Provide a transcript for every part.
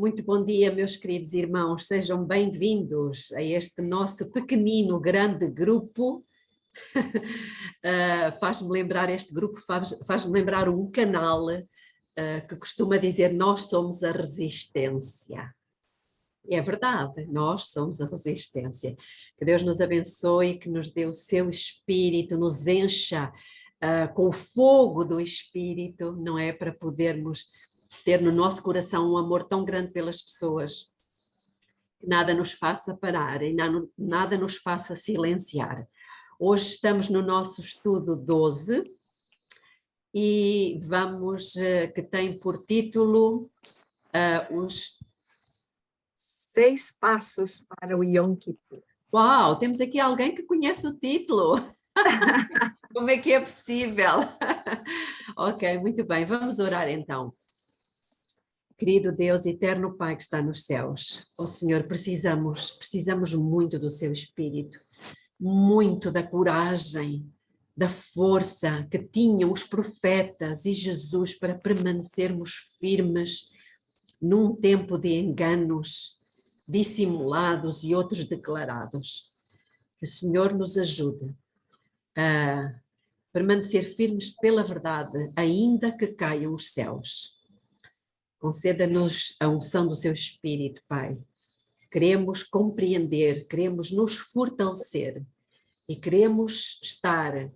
Muito bom dia, meus queridos irmãos, sejam bem-vindos a este nosso pequenino, grande grupo. Faz-me lembrar, este grupo faz-me lembrar um canal que costuma dizer: nós somos a resistência. É verdade, nós somos a resistência. Que Deus nos abençoe, que nos dê o seu Espírito, nos encha com o fogo do Espírito, não é? Para podermos ter no nosso coração um amor tão grande pelas pessoas, que nada nos faça parar e nada nos faça silenciar. Hoje estamos no nosso estudo 12 e vamos, que tem por título os 6 passos para o Yom Kippur. Uau, temos aqui alguém que conhece o título. Como é que é possível? Ok, muito bem, vamos orar então. Querido Deus, eterno Pai que está nos céus, ó Senhor, precisamos muito do seu Espírito, muito da coragem, da força que tinham os profetas e Jesus para permanecermos firmes num tempo de enganos, dissimulados e outros declarados. Que o Senhor nos ajude a permanecer firmes pela verdade, ainda que caiam os céus. Conceda-nos a unção do seu Espírito, Pai. Queremos compreender, queremos nos fortalecer e queremos estar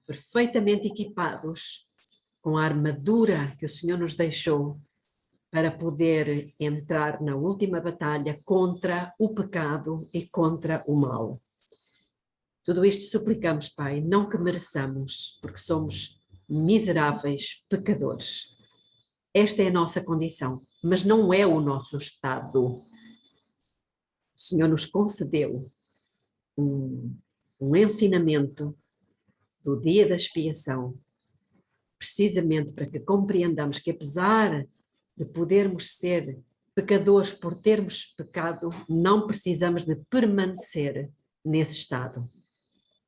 perfeitamente equipados com a armadura que o Senhor nos deixou para poder entrar na última batalha contra o pecado e contra o mal. Tudo isto suplicamos, Pai, não que mereçamos, porque somos miseráveis pecadores. Esta é a nossa condição, mas não é o nosso estado. O Senhor nos concedeu um ensinamento do dia da expiação, precisamente para que compreendamos que, apesar de podermos ser pecadores por termos pecado, não precisamos de permanecer nesse estado.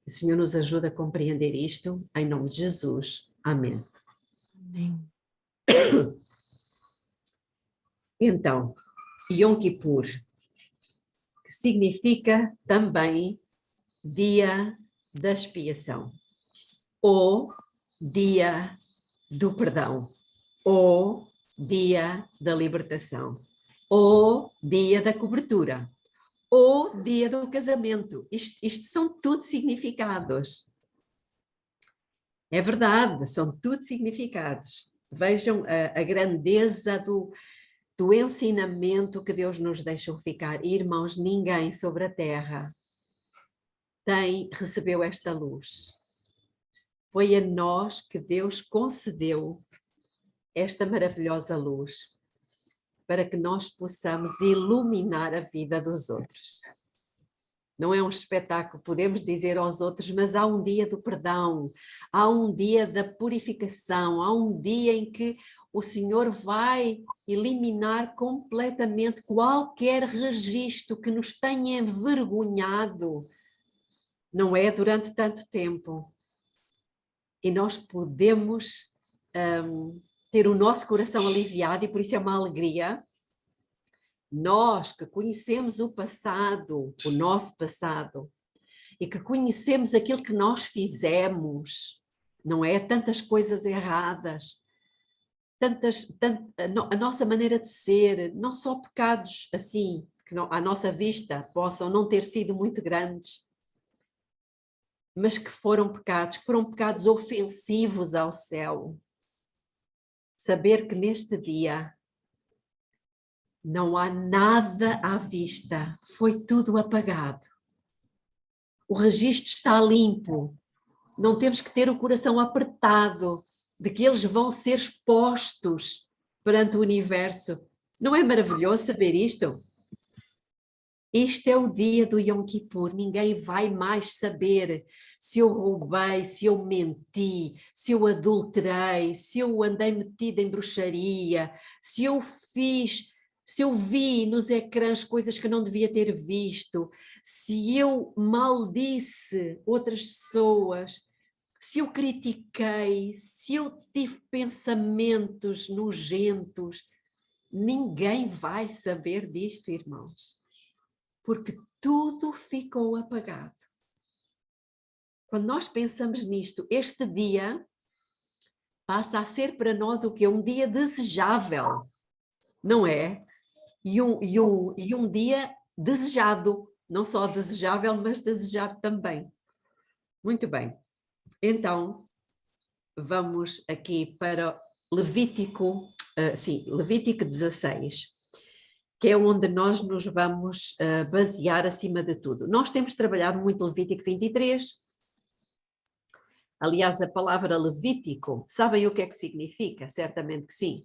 O Senhor nos ajuda a compreender isto, em nome de Jesus. Amém. Amém. Então, Yom Kippur, que significa também dia da expiação, ou dia do perdão, ou dia da libertação, ou dia da cobertura, ou dia do casamento. Isto são tudo significados. É verdade, são tudo significados. Vejam a grandeza do ensinamento que Deus nos deixou ficar. Irmãos, ninguém sobre a terra recebeu esta luz. Foi a nós que Deus concedeu esta maravilhosa luz, para que nós possamos iluminar a vida dos outros. Não é um espetáculo, podemos dizer aos outros, mas há um dia do perdão, há um dia da purificação, há um dia em que o Senhor vai eliminar completamente qualquer registro que nos tenha envergonhado, não é? Durante tanto tempo. E nós podemos ter o nosso coração aliviado, e por isso é uma alegria. Nós que conhecemos o passado, o nosso passado, e que conhecemos aquilo que nós fizemos, não é? Tantas coisas erradas, a nossa maneira de ser, não só pecados assim, que à nossa vista possam não ter sido muito grandes, mas que foram pecados ofensivos ao céu. Saber que neste dia não há nada à vista, foi tudo apagado. O registro está limpo, não temos que ter o coração apertado de que eles vão ser expostos perante o universo. Não é maravilhoso saber isto? Este é o dia do Yom Kippur, ninguém vai mais saber se eu roubei, se eu menti, se eu adulterei, se eu andei metida em bruxaria, se eu vi nos ecrãs coisas que não devia ter visto, se eu maldisse outras pessoas, se eu critiquei, se eu tive pensamentos nojentos. ninguém vai saber disto, irmãos, porque tudo ficou apagado. Quando nós pensamos nisto, este dia passa a ser para nós o quê? Um dia desejável, não é? E um dia desejado, não só desejável, mas desejado também. Muito bem, então vamos aqui para Levítico 16, que é onde nós nos vamos basear acima de tudo. Nós temos trabalhado muito Levítico 23. Aliás, a palavra Levítico, sabem o que é que significa? Certamente que sim.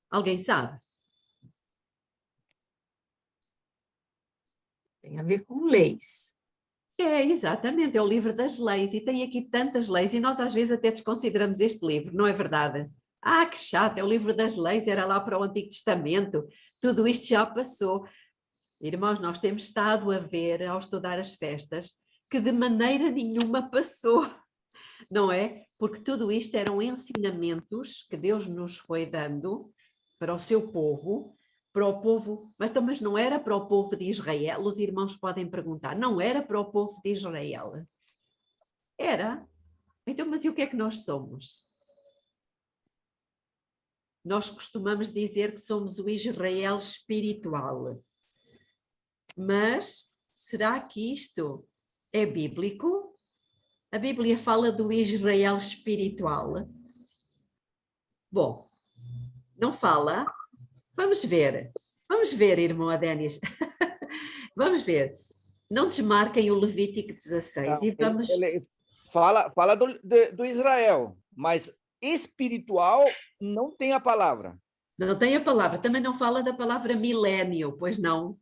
Alguém sabe? Tem a ver com leis. É, exatamente, é o livro das leis, e tem aqui tantas leis, e nós às vezes até desconsideramos este livro, não é verdade? Ah, que chato, é o livro das leis, era lá para o Antigo Testamento, tudo isto já passou. Irmãos, nós temos estado a ver, ao estudar as festas, que de maneira nenhuma passou, não é? Porque tudo isto eram ensinamentos que Deus nos foi dando para o seu povo, mas não era para o povo de Israel? Os irmãos podem perguntar, não era para o povo de Israel? Era. Então, mas e o que é que nós somos? Nós costumamos dizer que somos o Israel espiritual. Mas será que isto é bíblico? A Bíblia fala do Israel espiritual? Bom, não fala? Vamos ver, irmão Adénis. Vamos ver. Não desmarquem o Levítico 16 e vamos... Ele fala do Israel, mas espiritual não tem a palavra. Não tem a palavra, também não fala da palavra milénio, pois não.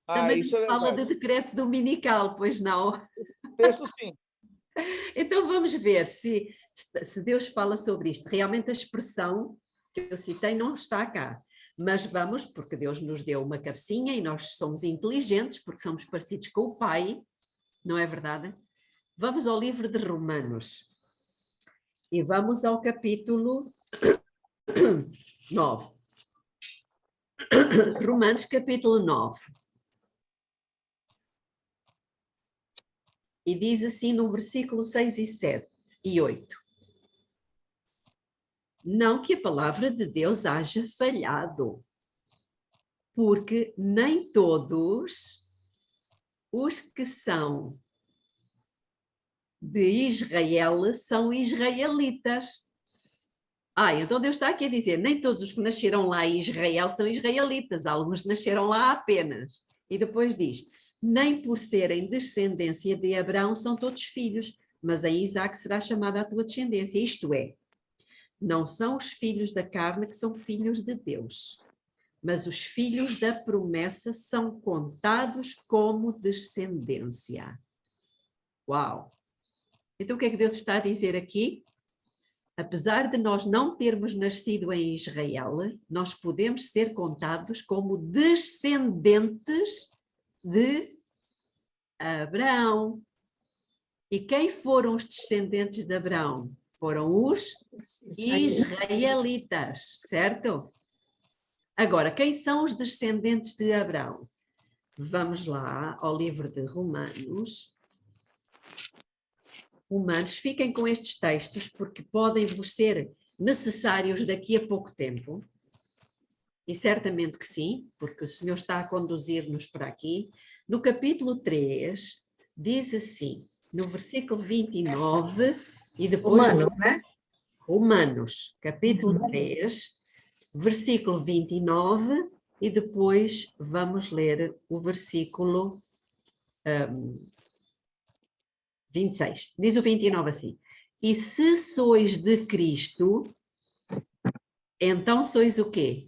Também Isso não é fala verdade. de decreto dominical, pois não. Texto sim. Então vamos ver se Deus fala sobre isto. Realmente a expressão que eu citei não está cá. Mas vamos, porque Deus nos deu uma cabecinha e nós somos inteligentes, porque somos parecidos com o Pai, não é verdade? Vamos ao livro de Romanos. E vamos ao capítulo 9. Romanos, capítulo 9. E diz assim no versículo 6 e 7 e 8. Não que a palavra de Deus haja falhado, porque nem todos os que são de Israel são israelitas. Então Deus está aqui a dizer, nem todos os que nasceram lá em Israel são israelitas, alguns nasceram lá apenas. E depois diz, nem por serem descendência de Abraão são todos filhos, mas em Isaque será chamada a tua descendência. Isto é, não são os filhos da carne que são filhos de Deus, mas os filhos da promessa são contados como descendência. Uau! Então o que é que Deus está a dizer aqui? Apesar de nós não termos nascido em Israel, nós podemos ser contados como descendentes de Abraão. E quem foram os descendentes de Abraão? Foram os israelitas, certo? Agora, quem são os descendentes de Abraão? Vamos lá ao livro de Romanos. Romanos, fiquem com estes textos porque podem vos ser necessários daqui a pouco tempo. E certamente que sim, porque o Senhor está a conduzir-nos para aqui. No capítulo 3, diz assim, no versículo 29, e depois... Romanos, né? Romanos, capítulo 3, versículo 29, e depois vamos ler o versículo 26. Diz o 29 assim, e se sois de Cristo, então sois o quê?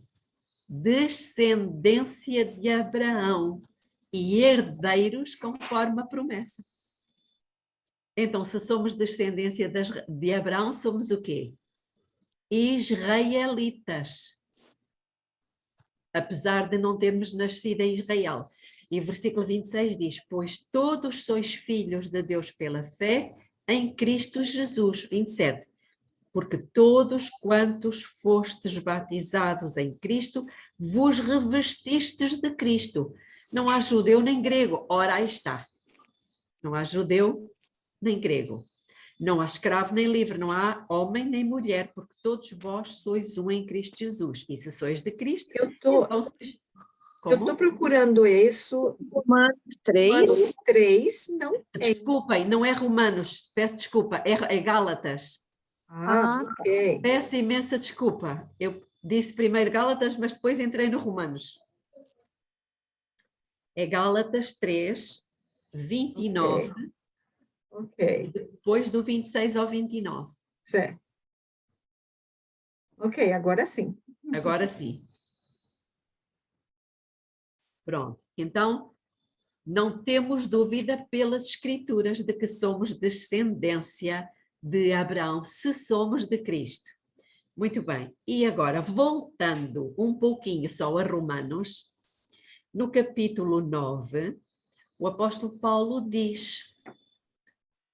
Descendência de Abraão e herdeiros conforme a promessa. Então, se somos descendência de Abraão, somos o quê? Israelitas. Apesar de não termos nascido em Israel. E o versículo 26 diz, pois todos sois filhos de Deus pela fé em Cristo Jesus. 27. porque todos quantos fostes batizados em Cristo, vos revestistes de Cristo. Não há judeu nem grego, ora aí está. Não há judeu nem grego. Não há escravo nem livre, não há homem nem mulher, porque todos vós sois um em Cristo Jesus. E se sois de Cristo, Eu tô, então... eu tô procurando isso. Romanos 3. Romanos 3, não tem. Desculpem, não é Romanos, peço desculpa, é Gálatas. Ok. Peço imensa desculpa. Eu disse primeiro Gálatas, mas depois entrei no Romanos. É Gálatas 3, 29, Ok, depois do 26 ao 29. certo. Ok, agora sim. Agora sim. Pronto. Então, não temos dúvida pelas Escrituras de que somos descendência de Abraão, se somos de Cristo. Muito bem. E agora, voltando um pouquinho só a Romanos, no capítulo 9, o apóstolo Paulo diz,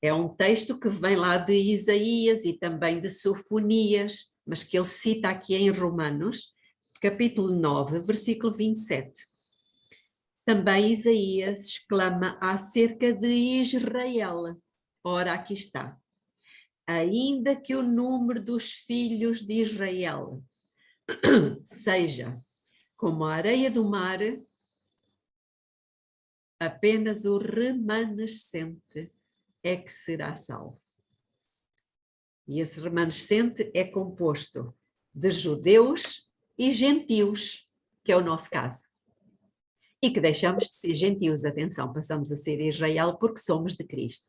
é um texto que vem lá de Isaías e também de Sofonias, mas que ele cita aqui em Romanos, capítulo 9, versículo 27. Também Isaías exclama acerca de Israel. Ora, aqui está. Ainda que o número dos filhos de Israel seja como a areia do mar, apenas o remanescente é que será salvo. E esse remanescente é composto de judeus e gentios, que é o nosso caso. E que deixamos de ser gentios, atenção, passamos a ser Israel porque somos de Cristo.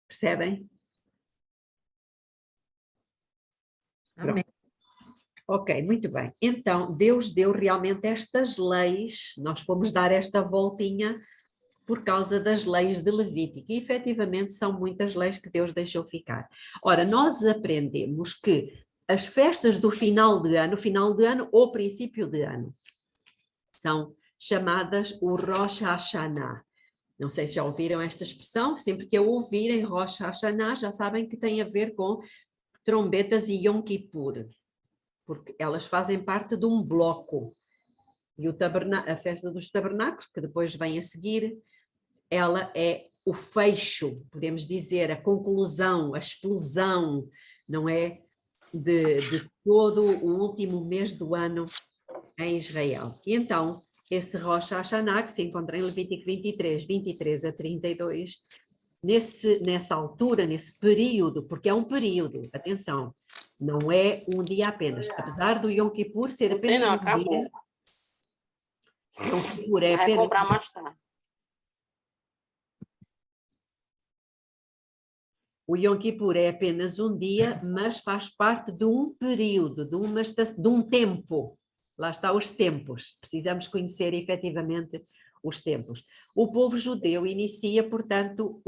Percebem? Amém. Ok, muito bem. Então, Deus deu realmente estas leis, nós fomos dar esta voltinha por causa das leis de Levítico, e efetivamente são muitas leis que Deus deixou ficar. Ora, nós aprendemos que as festas do final de ano ou princípio de ano, são chamadas o Rosh Hashanah. Não sei se já ouviram esta expressão, sempre que a ouvirem Rosh Hashanah já sabem que tem a ver com trombetas e Yom Kippur, porque elas fazem parte de um bloco. E a festa dos tabernáculos, que depois vem a seguir, ela é o fecho, podemos dizer, a conclusão, a explosão, não é? De todo o último mês do ano em Israel. E então, esse Rosh Hashanah, que se encontra em Levítico 23 a 32, nessa altura, nesse período, porque é um período, atenção, não é um dia apenas, apesar do Yom Kippur ser apenas Não, um acabou. dia. Yom Kippur é Vai apenas cobrar mais tarde. O Yom Kippur é apenas um dia, mas faz parte de um período, de um tempo. Lá está os tempos. Precisamos conhecer efetivamente os tempos. O povo judeu inicia, portanto,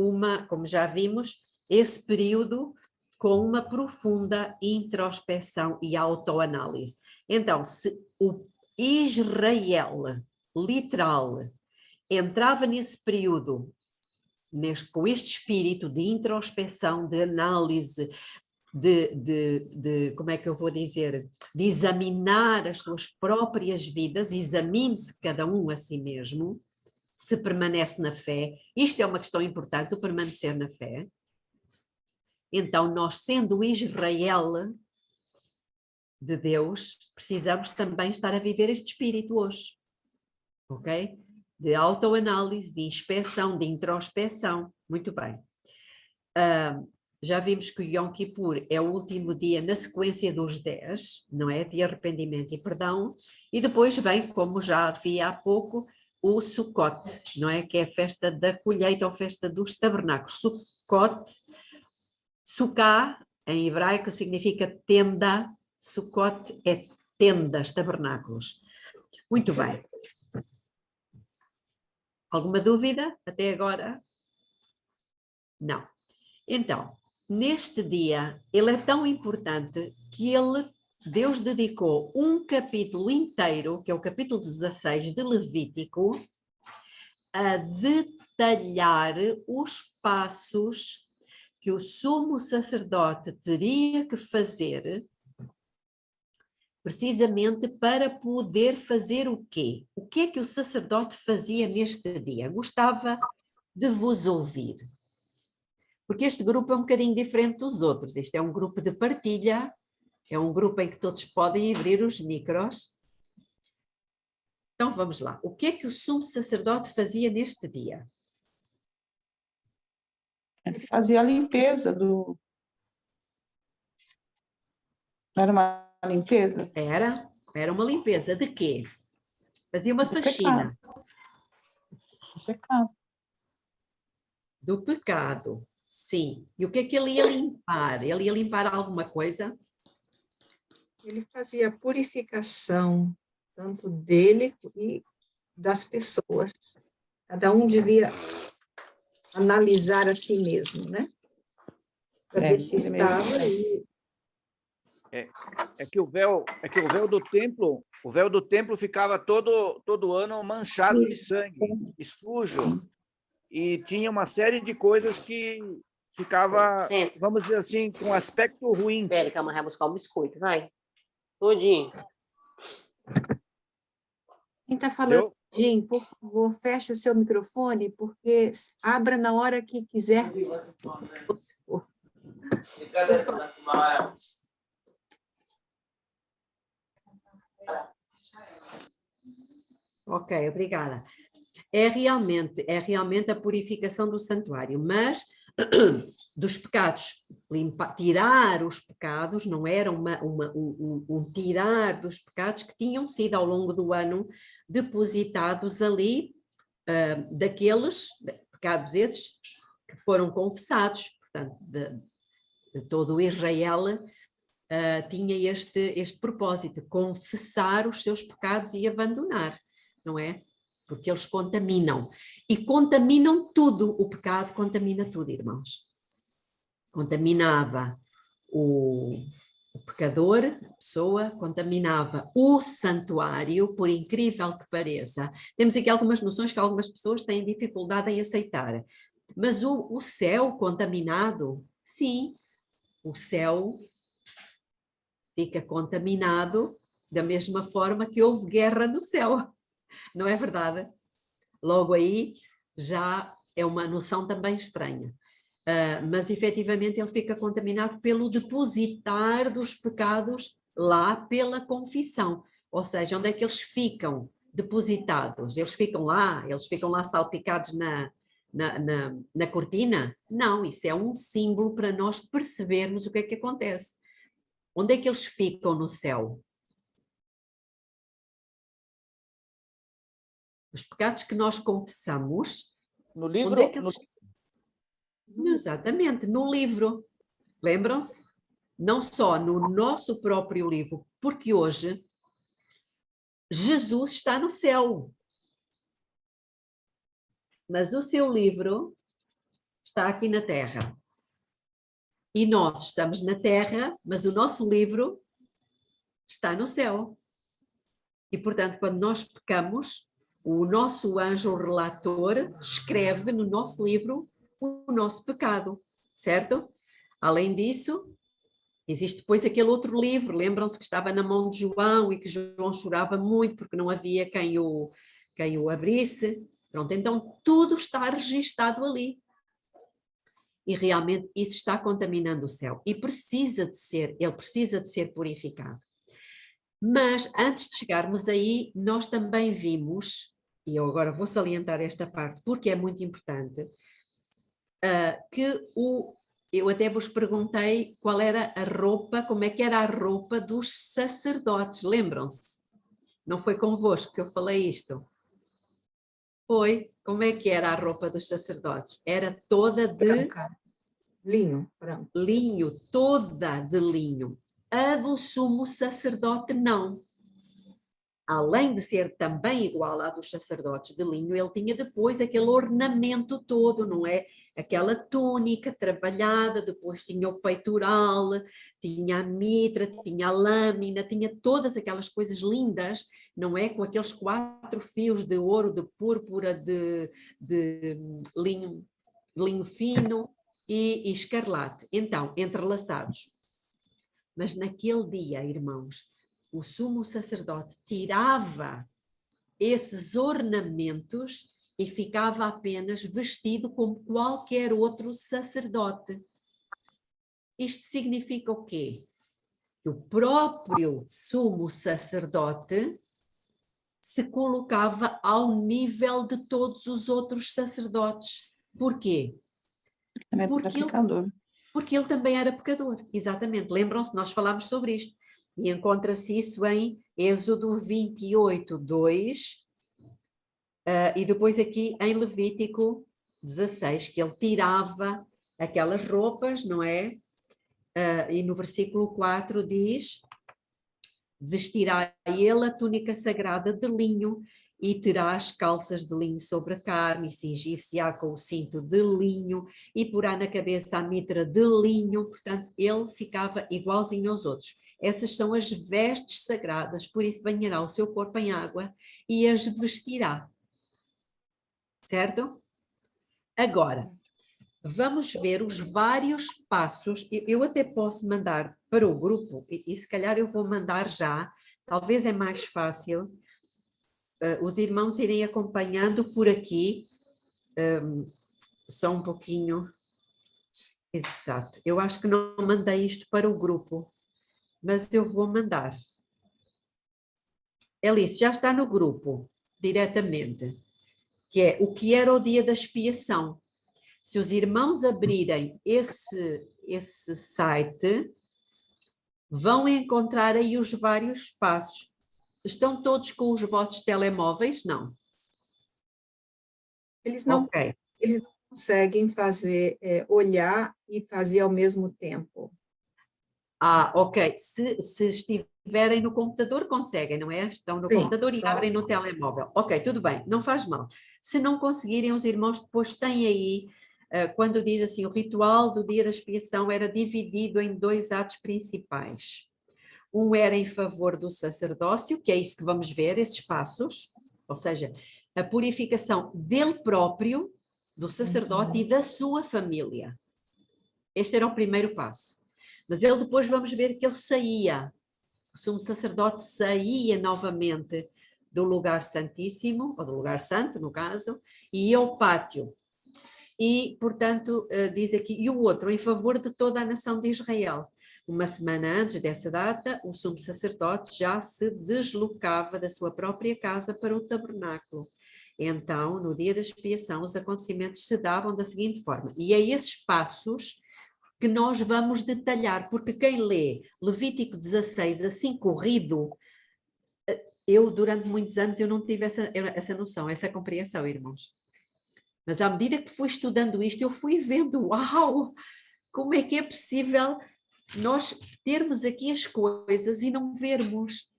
como já vimos, esse período com uma profunda introspeção e autoanálise. Então, se o Israel, literal, entrava nesse período com este espírito de introspeção, de análise, como é que eu vou dizer, de examinar as suas próprias vidas, examine-se cada um a si mesmo, se permanece na fé. Isto é uma questão importante, o permanecer na fé. Então, nós sendo Israel de Deus, precisamos também estar a viver este espírito hoje, ok? De autoanálise, de inspeção, de introspeção. Muito bem. Já vimos que o Yom Kippur é o último dia na sequência dos 10, não é? De arrependimento e perdão. E depois vem, como já havia há pouco, o Sukkot, não é? Que é a festa da colheita ou festa dos tabernáculos. Sukkot, Sukkah, em hebraico, significa tenda. Sukkot é tendas, tabernáculos. Muito bem. Alguma dúvida até agora? Não. Então, neste dia, ele é tão importante que Deus dedicou um capítulo inteiro, que é o capítulo 16 de Levítico, a detalhar os passos que o sumo sacerdote teria que fazer precisamente para poder fazer o quê? O que é que o sacerdote fazia neste dia? Gostava de vos ouvir. Porque este grupo é um bocadinho diferente dos outros. Este é um grupo de partilha, é um grupo em que todos podem abrir os micros. Então vamos lá. O que é que o sumo sacerdote fazia neste dia? Ele fazia a limpeza do... Não era uma limpeza? Era uma limpeza de quê? Fazia uma Do faxina. Do pecado. Do pecado, sim. E o que é que ele ia limpar? Ele ia limpar alguma coisa? Ele fazia a purificação, tanto dele e das pessoas. Cada um devia analisar a si mesmo, né? Para ver se ele mesmo. estava aí. É que o véu do templo ficava todo ano manchado de sangue e sujo. E tinha uma série de coisas que ficava, vamos dizer assim, com aspecto ruim. Espera, que a mãe vai buscar o biscoito, vai. Todinho. Quem está falando, Entendeu? Jim, por favor, feche o seu microfone, porque abra na hora que quiser. Ok, obrigada. É realmente a purificação do santuário, mas dos pecados, tirar os pecados, não era um tirar dos pecados que tinham sido ao longo do ano depositados ali, daqueles pecados esses que foram confessados, portanto, de todo o Israel, tinha este propósito, confessar os seus pecados e abandonar, não é? Porque eles contaminam. E contaminam tudo. O pecado contamina tudo, irmãos. Contaminava o pecador, a pessoa, contaminava o santuário, por incrível que pareça. Temos aqui algumas noções que algumas pessoas têm dificuldade em aceitar. Mas o céu contaminado, sim, o céu fica contaminado da mesma forma que houve guerra no céu. Não é verdade? Logo aí já é uma noção também estranha. Mas efetivamente ele fica contaminado pelo depositar dos pecados lá pela confissão. Ou seja, onde é que eles ficam depositados? Eles ficam lá salpicados na cortina? Não, isso é um símbolo para nós percebermos o que é que acontece. Onde é que eles ficam no céu? Os pecados que nós confessamos. No livro, Onde é que eles... Exatamente, no livro. Lembram-se? Não só no nosso próprio livro, porque hoje Jesus está no céu. Mas o seu livro está aqui na terra. E nós estamos na terra, mas o nosso livro está no céu. E, portanto, quando nós pecamos, o nosso anjo relator escreve no nosso livro o nosso pecado, certo? Além disso, existe depois aquele outro livro, lembram-se que estava na mão de João e que João chorava muito porque não havia quem o abrisse. Pronto, então tudo está registado ali. E realmente isso está contaminando o céu e ele precisa de ser purificado. Mas antes de chegarmos aí, nós também vimos, e eu agora vou salientar esta parte porque é muito importante, que eu até vos perguntei qual era a roupa, como é que era a roupa dos sacerdotes, lembram-se? Não foi convosco que eu falei isto? Foi. Como é que era a roupa dos sacerdotes? Era toda de Branca. Linho, branco. linho, toda de linho. A do sumo sacerdote não. Além de ser também igual à dos sacerdotes de linho, ele tinha depois aquele ornamento todo, não é? Aquela túnica trabalhada, depois tinha o peitoral, tinha a mitra, tinha a lâmina, tinha todas aquelas coisas lindas, não é? Com aqueles 4 fios de ouro, de púrpura, de linho fino. e escarlate. Então, entrelaçados. Mas naquele dia, irmãos, o sumo sacerdote tirava esses ornamentos e ficava apenas vestido como qualquer outro sacerdote. Isto significa o quê? Que o próprio sumo sacerdote se colocava ao nível de todos os outros sacerdotes. Porquê? Também é pecador. Porque ele também era pecador, exatamente. Lembram-se, nós falámos sobre isto. E encontra-se isso em Êxodo 28, 2, e depois aqui em Levítico 16, que ele tirava aquelas roupas, não é? E no versículo 4 diz: vestirá ele a túnica sagrada de linho e terá as calças de linho sobre a carne e cingir-se-á com o cinto de linho e porá na cabeça a mitra de linho. Portanto, ele ficava igualzinho aos outros. Essas são as vestes sagradas, por isso banhará o seu corpo em água e as vestirá. Certo? Agora, vamos ver os vários passos. Eu até posso mandar para o grupo, e se calhar eu vou mandar já, talvez é mais fácil os irmãos irem acompanhando por aqui, só um pouquinho. Exato, eu acho que não mandei isto para o grupo, mas eu vou mandar. Elice, já está no grupo, diretamente, que é o que era o dia da expiação. Se os irmãos abrirem esse site, vão encontrar aí os vários passos. Estão todos com os vossos telemóveis? Não. Eles não, Ok. eles não conseguem fazer, olhar e fazer ao mesmo tempo. Ok. Se estiverem no computador, conseguem, não é? Estão no Sim, computador e só- abrem no telemóvel. Ok, tudo bem, não faz mal. Se não conseguirem, os irmãos depois têm aí, quando diz assim, o ritual do dia da expiação era dividido em 2 atos principais. Um era em favor do sacerdócio, que é isso que vamos ver, esses passos, ou seja, a purificação dele próprio, do sacerdote e da sua família. Este era o primeiro passo. Mas ele depois vamos ver que ele saía, o sumo sacerdote saía novamente do lugar santíssimo, ou do lugar santo, no caso, e ia ao pátio. E, portanto, diz aqui, e o outro, em favor de toda a nação de Israel. Uma semana antes dessa data, o sumo sacerdote já se deslocava da sua própria casa para o tabernáculo. Então, no dia da expiação, os acontecimentos se davam da seguinte forma. E é esses passos que nós vamos detalhar, porque quem lê Levítico 16 assim corrido, eu durante muitos anos eu não tive essa noção, essa compreensão, irmãos. Mas à medida que fui estudando isto, eu fui vendo, uau, como é que é possível nós termos aqui as coisas e não vermos?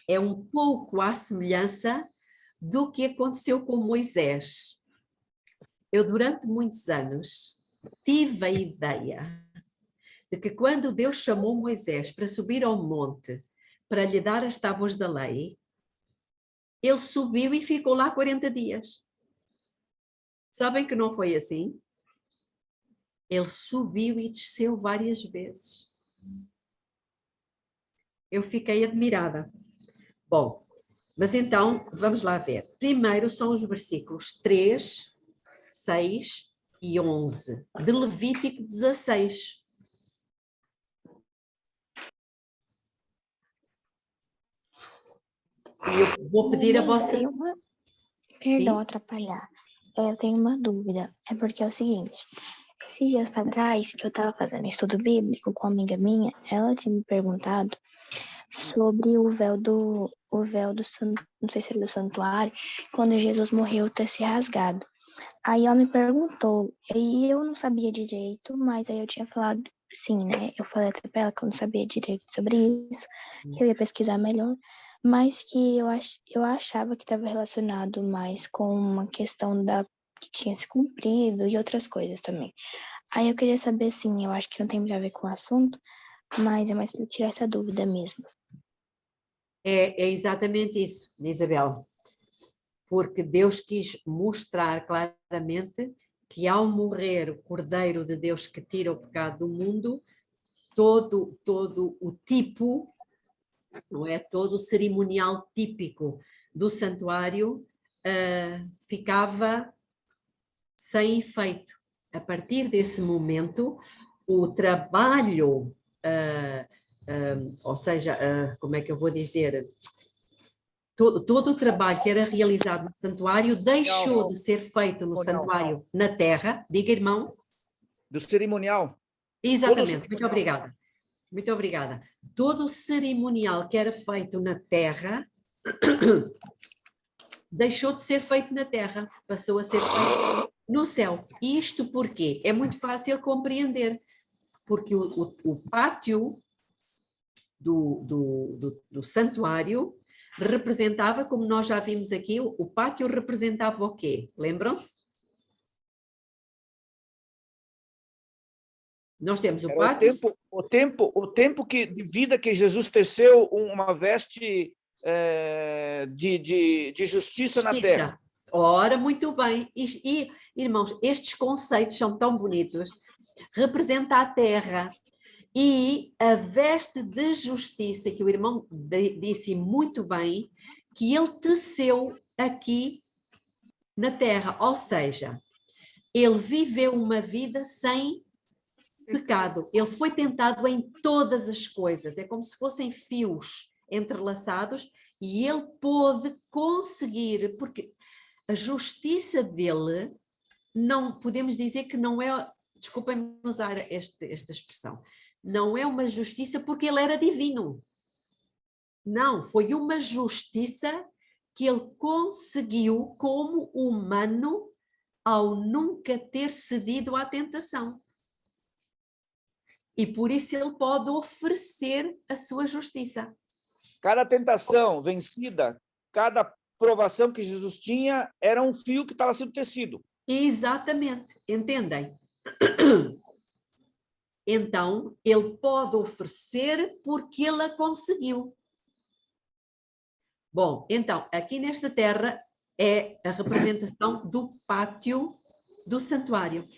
É um pouco à semelhança do que aconteceu com Moisés. Eu durante muitos anos tive a ideia de que quando Deus chamou Moisés para subir ao monte para lhe dar as tábuas da lei, ele subiu e ficou lá 40 dias. Sabem que não foi assim? Ele subiu e desceu várias vezes. Eu fiquei admirada. Bom, mas então, vamos lá ver. Primeiro são os versículos 3, 6 e 11 de Levítico 16. E eu vou pedir a vossa... Perdão Sim? atrapalhar. Eu tenho uma dúvida. É porque é o seguinte. Esses dias para trás, que eu estava fazendo estudo bíblico com uma amiga minha, ela tinha me perguntado sobre o véu do não sei se era do santuário, quando Jesus morreu ter se rasgado. Aí ela me perguntou, e eu não sabia direito, mas aí eu tinha falado, sim, né? Eu falei até pra ela que eu não sabia direito sobre isso, que eu ia pesquisar melhor, mas que eu achava que estava relacionado mais com uma questão que tinha se cumprido e outras coisas também. Aí eu queria saber, sim, eu acho que não tem muito a ver com o assunto, mas é mais para tirar essa dúvida mesmo. É exatamente isso, Isabel. Porque Deus quis mostrar claramente que ao morrer o Cordeiro de Deus que tira o pecado do mundo, todo o tipo, não é? Todo o cerimonial típico do santuário ficava sem efeito. A partir desse momento, o trabalho, ou seja, como é que eu vou dizer, todo o trabalho que era realizado no santuário deixou de ser feito no santuário na terra. Diga, irmão. Do cerimonial. Exatamente, muito obrigada. Muito obrigada. Todo o cerimonial que era feito na terra deixou de ser feito na terra, passou a ser feito no céu. Isto porquê? É muito fácil compreender, porque o pátio do santuário representava, como nós já vimos aqui, o pátio representava o quê? Lembram-se? Nós temos o pátio... O tempo de vida que Jesus teceu uma veste de justiça na terra. Ora, muito bem. E, irmãos, estes conceitos são tão bonitos. Representa a terra e a veste de justiça, que o irmão disse muito bem, que ele teceu aqui na terra. Ou seja, ele viveu uma vida sem pecado. Ele foi tentado em todas as coisas. É como se fossem fios entrelaçados e ele pôde conseguir, porque a justiça dele, não podemos dizer que não é, desculpem-me usar esta expressão, não é uma justiça porque ele era divino. Não, foi uma justiça que ele conseguiu como humano ao nunca ter cedido à tentação. E por isso ele pode oferecer a sua justiça. Cada tentação vencida, cada provação que Jesus tinha, era um fio que estava sendo tecido. Exatamente, entendem? Então, ele pode oferecer porque ele a conseguiu. Bom, então, aqui nesta terra é a representação do pátio do santuário.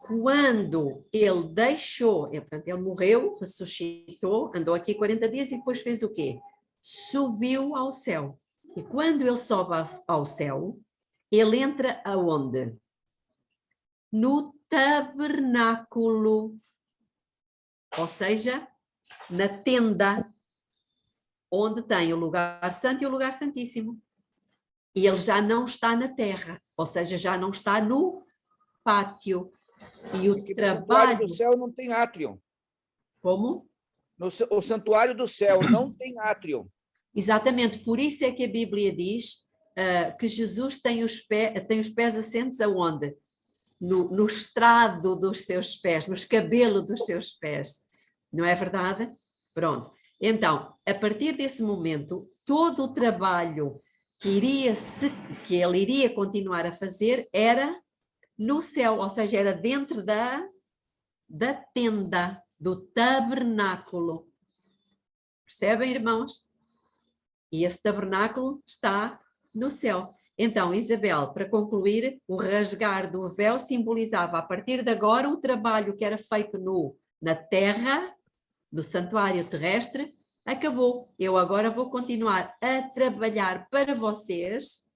Quando ele deixou, portanto, ele morreu, ressuscitou, andou aqui 40 dias e depois fez o quê? Subiu ao céu. E quando ele sobe ao céu, ele entra aonde? No tabernáculo, ou seja, na tenda, onde tem o lugar santo e o lugar santíssimo. E ele já não está na terra, ou seja, já não está no pátio. E o trabalho do céu não tem átrio. Como? O santuário do céu não tem átrio. Exatamente, por isso é que a Bíblia diz que Jesus tem os pés assentes aonde? No estrado dos seus pés, no escabelo dos seus pés. Não é verdade? Pronto. Então, a partir desse momento, todo o trabalho que ele iria continuar a fazer era no céu, ou seja, era dentro da tenda, do tabernáculo. Percebem, irmãos? E esse tabernáculo está no céu. Então, Isabel, para concluir, o rasgar do véu simbolizava, a partir de agora, o trabalho que era feito na terra, no santuário terrestre, acabou. Eu agora vou continuar a trabalhar para vocês,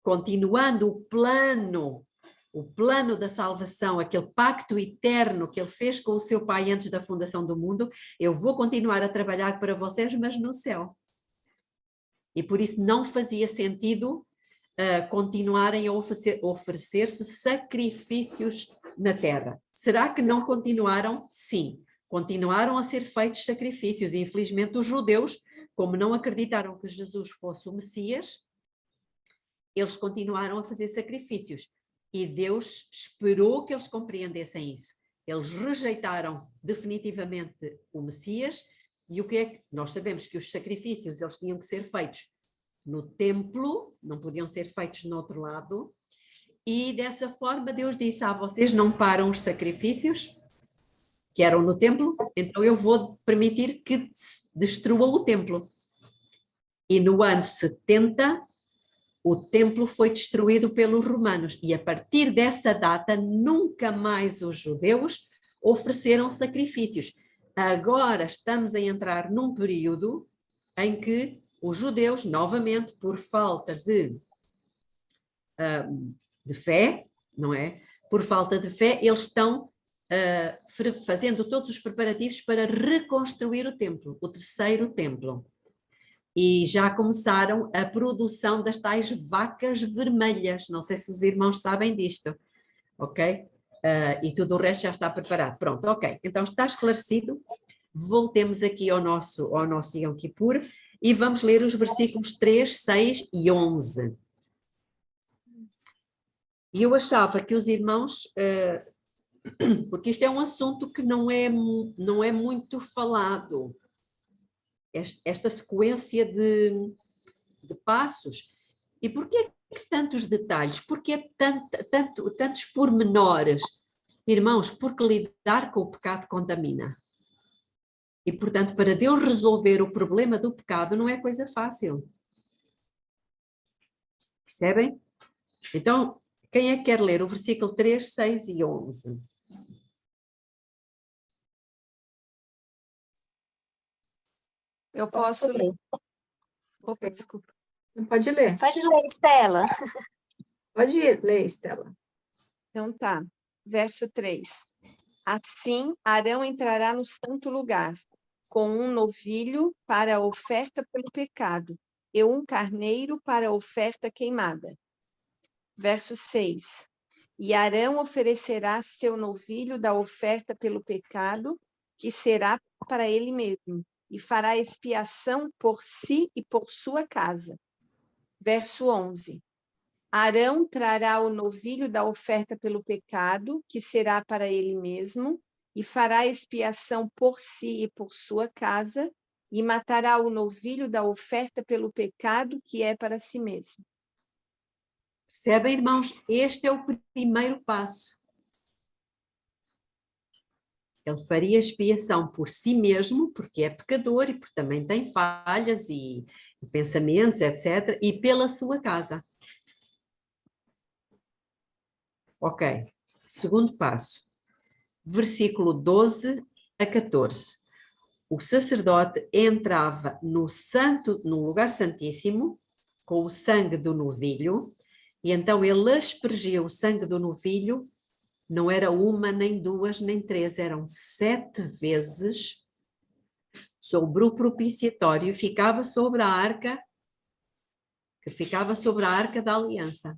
continuando o plano da salvação, aquele pacto eterno que ele fez com o seu pai antes da fundação do mundo. Eu vou continuar a trabalhar para vocês, mas no céu. E por isso não fazia sentido continuarem a oferecer-se sacrifícios na terra. Será que não continuaram? Sim, continuaram a ser feitos sacrifícios. E, infelizmente, os judeus, como não acreditaram que Jesus fosse o Messias, eles continuaram a fazer sacrifícios. E Deus esperou que eles compreendessem isso. Eles rejeitaram definitivamente o Messias. E o que é que nós sabemos? Que os sacrifícios eles tinham que ser feitos no templo, não podiam ser feitos no outro lado, e dessa forma Deus disse: vocês não param os sacrifícios que eram no templo, então eu vou permitir que destruam o templo. E no ano 70 o templo foi destruído pelos romanos e a partir dessa data nunca mais os judeus ofereceram sacrifícios. Agora estamos a entrar num período em que os judeus, novamente, por falta de fé, não é? Por falta de fé, eles estão fazendo todos os preparativos para reconstruir o templo, o terceiro templo. E já começaram a produção das tais vacas vermelhas. Não sei se os irmãos sabem disto, ok? E tudo o resto já está preparado. Pronto, ok. Então está esclarecido. Voltemos aqui ao nosso Yom Kippur e vamos ler os versículos 3, 6 e 11. E eu achava que os irmãos, porque isto é um assunto que não é muito falado, esta sequência de passos. E porquê que tantos detalhes? Porquê tantos pormenores? Irmãos, porque lidar com o pecado contamina. E, portanto, para Deus resolver o problema do pecado não é coisa fácil. Percebem? Então, quem é que quer ler o versículo 3, 6 e 11? Eu posso ler. Opa, desculpa. Pode ler. Pode ler, Estela. Pode ler, Estela. Então tá. Verso 3. Assim, Arão entrará no santo lugar, com um novilho para a oferta pelo pecado, e um carneiro para a oferta queimada. Verso 6. E Arão oferecerá seu novilho da oferta pelo pecado, que será para ele mesmo, e fará expiação por si e por sua casa. Verso 11. Arão trará o novilho da oferta pelo pecado, que será para ele mesmo, e fará expiação por si e por sua casa, e matará o novilho da oferta pelo pecado, que é para si mesmo. Percebem, irmãos? Este é o primeiro passo. Ele faria expiação por si mesmo, porque é pecador e porque também tem falhas e pensamentos, etc., e pela sua casa. Ok. Segundo passo. Versículo 12 a 14. O sacerdote entrava no lugar santíssimo com o sangue do novilho, e então ele aspergia o sangue do novilho, não era uma, nem duas, nem três, eram 7 vezes sobre o propiciatório, ficava sobre a arca, que ficava sobre a arca da aliança.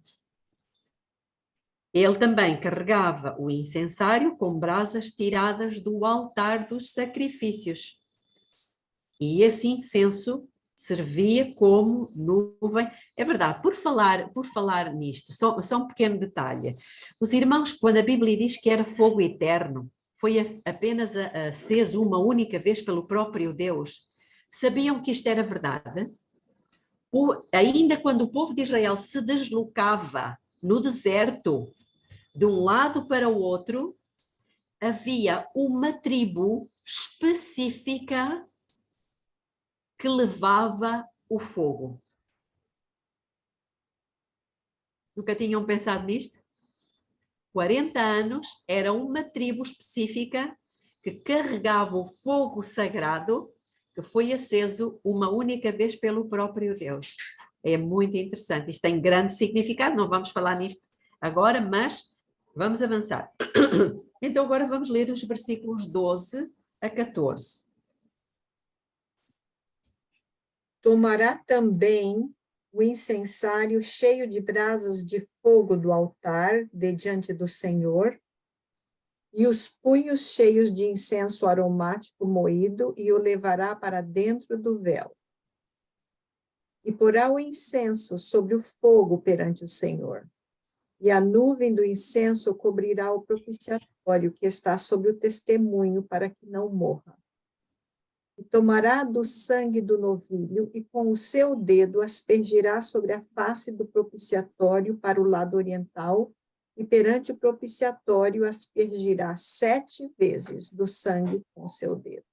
Ele também carregava o incensário com brasas tiradas do altar dos sacrifícios. E esse incenso servia como nuvem. É verdade, por falar nisto, só um pequeno detalhe. Os irmãos, quando a Bíblia diz que era fogo eterno, foi apenas aceso uma única vez pelo próprio Deus, sabiam que isto era verdade? Ainda quando o povo de Israel se deslocava no deserto, de um lado para o outro, havia uma tribo específica que levava o fogo. Nunca tinham pensado nisto? 40 anos era uma tribo específica que carregava o fogo sagrado que foi aceso uma única vez pelo próprio Deus. É muito interessante, isto tem grande significado, não vamos falar nisto agora, mas vamos avançar. Então agora vamos ler os versículos 12 a 14. Tomará também o incensário cheio de brasas de fogo do altar de diante do Senhor, e os punhos cheios de incenso aromático moído, e o levará para dentro do véu. E porá o incenso sobre o fogo perante o Senhor, e a nuvem do incenso cobrirá o propiciatório que está sobre o testemunho, para que não morra. E tomará do sangue do novilho, e com o seu dedo aspergirá sobre a face do propiciatório para o lado oriental, e perante o propiciatório aspergirá 7 vezes do sangue com o seu dedo.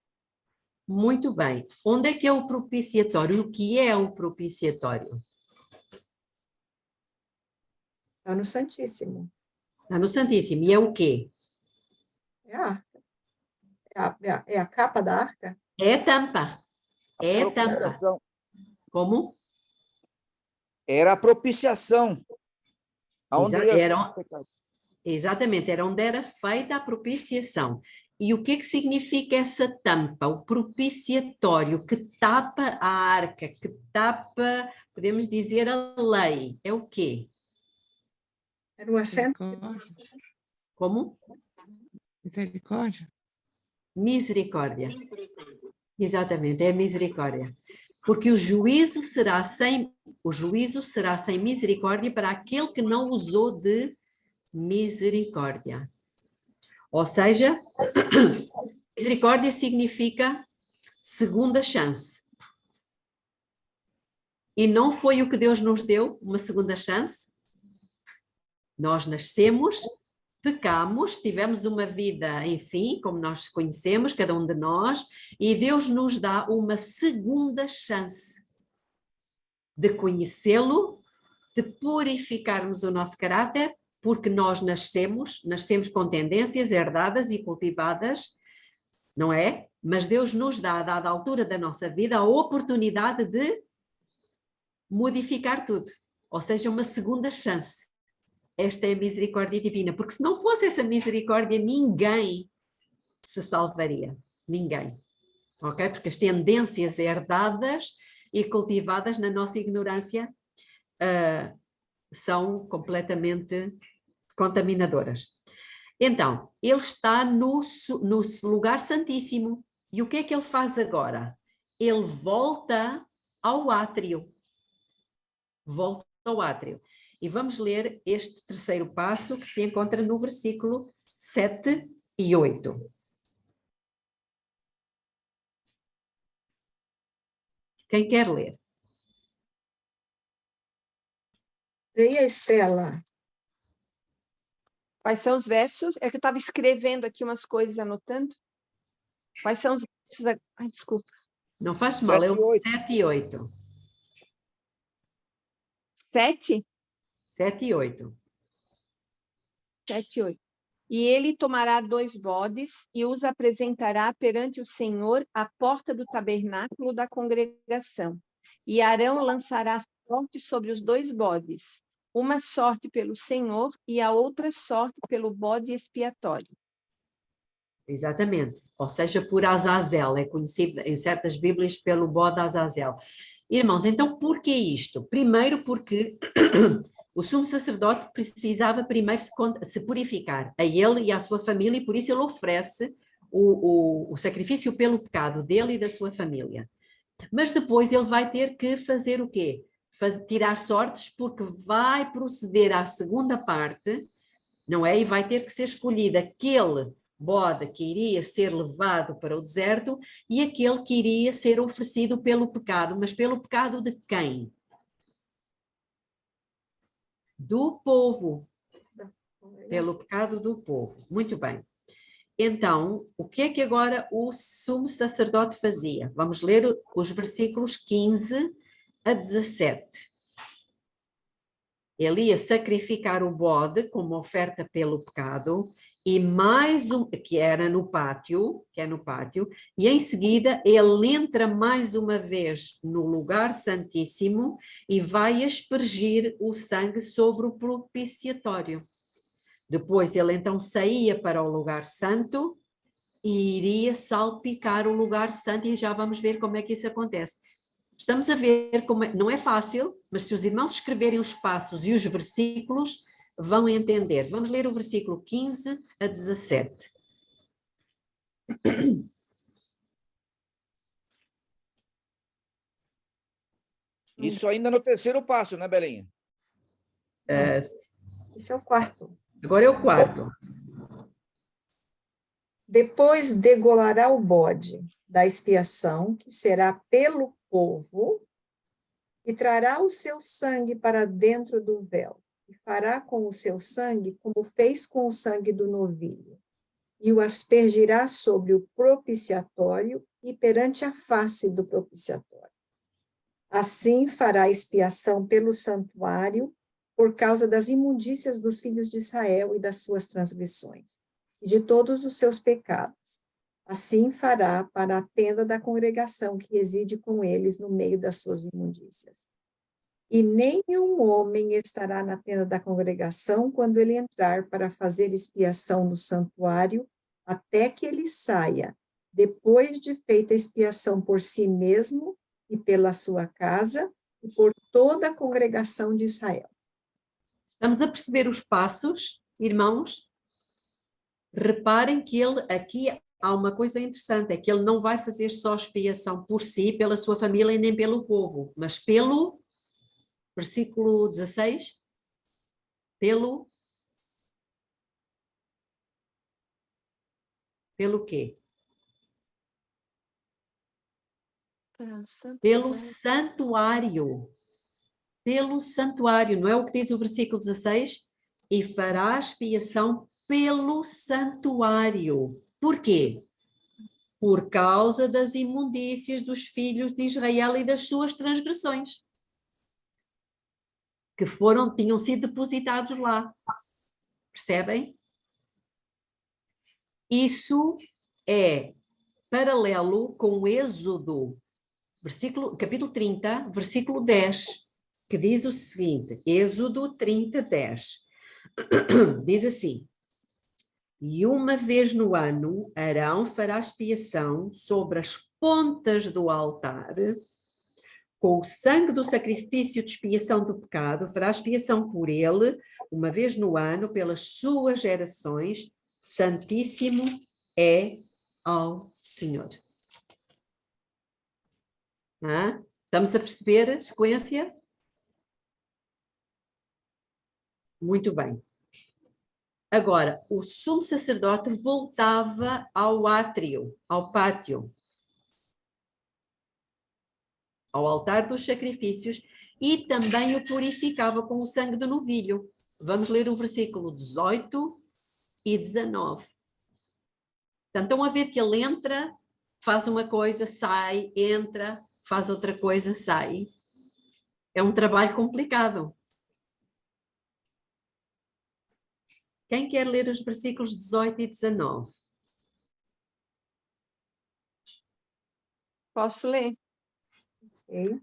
Muito bem. Onde é que é o propiciatório? O que é o propiciatório? Está no Santíssimo. Está no Santíssimo. E é o quê? É a arca. É a capa da arca? É a tampa. É a tampa. Propiciação. Como? Era a propiciação. Aonde Exa- ia ser era- o pecado. Exatamente, era onde era feita a propiciação. E o que significa essa tampa? O propiciatório que tapa a arca, que tapa, podemos dizer, a lei. É o quê? Era o assento. Misericórdia. Como? Misericórdia. Misericórdia. Exatamente, é a misericórdia. Porque o juízo será sem misericórdia para aquele que não usou de misericórdia. Ou seja, misericórdia significa segunda chance. E não foi o que Deus nos deu, uma segunda chance? Nós nascemos, pecamos, tivemos uma vida, enfim, como nós conhecemos, cada um de nós, e Deus nos dá uma segunda chance de conhecê-lo, de purificarmos o nosso caráter, porque nós nascemos com tendências herdadas e cultivadas, não é? Mas Deus nos dá, a dada altura da nossa vida, a oportunidade de modificar tudo, ou seja, uma segunda chance. Esta é a misericórdia divina, porque se não fosse essa misericórdia, ninguém se salvaria, ninguém, ok? Porque as tendências herdadas e cultivadas na nossa ignorância são completamente contaminadoras. Então, ele está no lugar santíssimo. E o que é que ele faz agora? Ele volta ao átrio. Volta ao átrio. E vamos ler este terceiro passo que se encontra no versículo 7 e 8. Quem quer ler? Leia, Estela. Quais são os versos? É que eu estava escrevendo aqui umas coisas, anotando. Quais são os versos? Ai, desculpa. Não faz mal, é o 7 7 e 8. 7? 7 e 8. 7 e 8. E ele tomará 2 bodes e os apresentará perante o Senhor à porta do tabernáculo da congregação. E Arão lançará sorte sobre os 2 bodes, uma sorte pelo Senhor e a outra sorte pelo bode expiatório. Exatamente. Ou seja, por Azazel, é conhecido em certas Bíblias pelo bode Azazel. Irmãos, então por que isto? Primeiro porque o sumo sacerdote precisava primeiro se purificar, a ele e à sua família, e por isso ele oferece o sacrifício pelo pecado dele e da sua família. Mas depois ele vai ter que fazer o quê? Tirar sortes, porque vai proceder à segunda parte, não é? E vai ter que ser escolhido aquele bode que iria ser levado para o deserto e aquele que iria ser oferecido pelo pecado. Mas pelo pecado de quem? Do povo. Pelo pecado do povo. Muito bem. Então, o que é que agora o sumo sacerdote fazia? Vamos ler os versículos 15 a 17. Ele ia sacrificar o bode como oferta pelo pecado e mais um, que é no pátio, e em seguida ele entra mais uma vez no lugar santíssimo e vai aspergir o sangue sobre o propiciatório. Depois ele então saía para o lugar santo e iria salpicar o lugar santo, e já vamos ver como é que isso acontece. Estamos a ver como não é fácil, mas se os irmãos escreverem os passos e os versículos, vão entender. Vamos ler o versículo 15 a 17. Isso ainda no terceiro passo, né, Belinha? Esse é o quarto. Agora é o quarto. Depois degolará o bode da expiação, que será pelo povo, e trará o seu sangue para dentro do véu, e fará com o seu sangue como fez com o sangue do novilho, e o aspergirá sobre o propiciatório e perante a face do propiciatório. Assim fará expiação pelo santuário por causa das imundícias dos filhos de Israel e das suas transgressões, e de todos os seus pecados. Assim fará para a tenda da congregação que reside com eles no meio das suas imundícias. E nenhum homem estará na tenda da congregação quando ele entrar para fazer expiação no santuário, até que ele saia, depois de feita expiação por si mesmo e pela sua casa, e por toda a congregação de Israel. Estamos a perceber os passos, irmãos? Reparem que ele aqui há uma coisa interessante, é que ele não vai fazer só expiação por si, pela sua família e nem pelo povo, mas pelo, versículo 16, pelo quê? Pelo santuário. Pelo santuário, não é o que diz o versículo 16? E fará expiação pelo santuário. Por quê? Por causa das imundícias dos filhos de Israel e das suas transgressões, que tinham sido depositados lá. Percebem? Isso é paralelo com o Êxodo, capítulo 30, versículo 10, que diz o seguinte, Êxodo 30, 10. Diz assim: e uma vez no ano, Arão fará expiação sobre as pontas do altar, com o sangue do sacrifício de expiação do pecado, fará expiação por ele, uma vez no ano, pelas suas gerações, santíssimo é ao Senhor. Estamos a perceber a sequência? Muito bem. Agora, o sumo sacerdote voltava ao átrio, ao pátio, ao altar dos sacrifícios, e também o purificava com o sangue do novilho. Vamos ler o versículo 18 e 19. Portanto, estão a ver que ele entra, faz uma coisa, sai, entra, faz outra coisa, sai. É um trabalho complicado. Quem quer ler os versículos 18 e 19? Posso ler? Okay?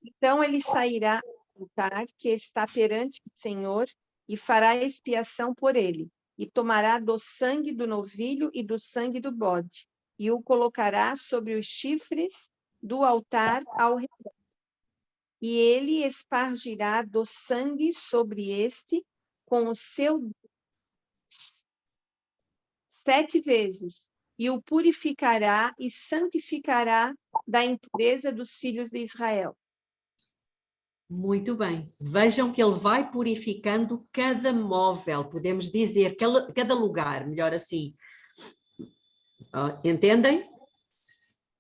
Então ele sairá do altar que está perante o Senhor e fará expiação por ele, e tomará do sangue do novilho e do sangue do bode, e o colocará sobre os chifres do altar ao redor. E ele espargirá do sangue sobre este com o seu 7 vezes, e o purificará e santificará da impureza dos filhos de Israel. Muito bem. Vejam que ele vai purificando cada móvel, podemos dizer, cada lugar, melhor assim. Entendem?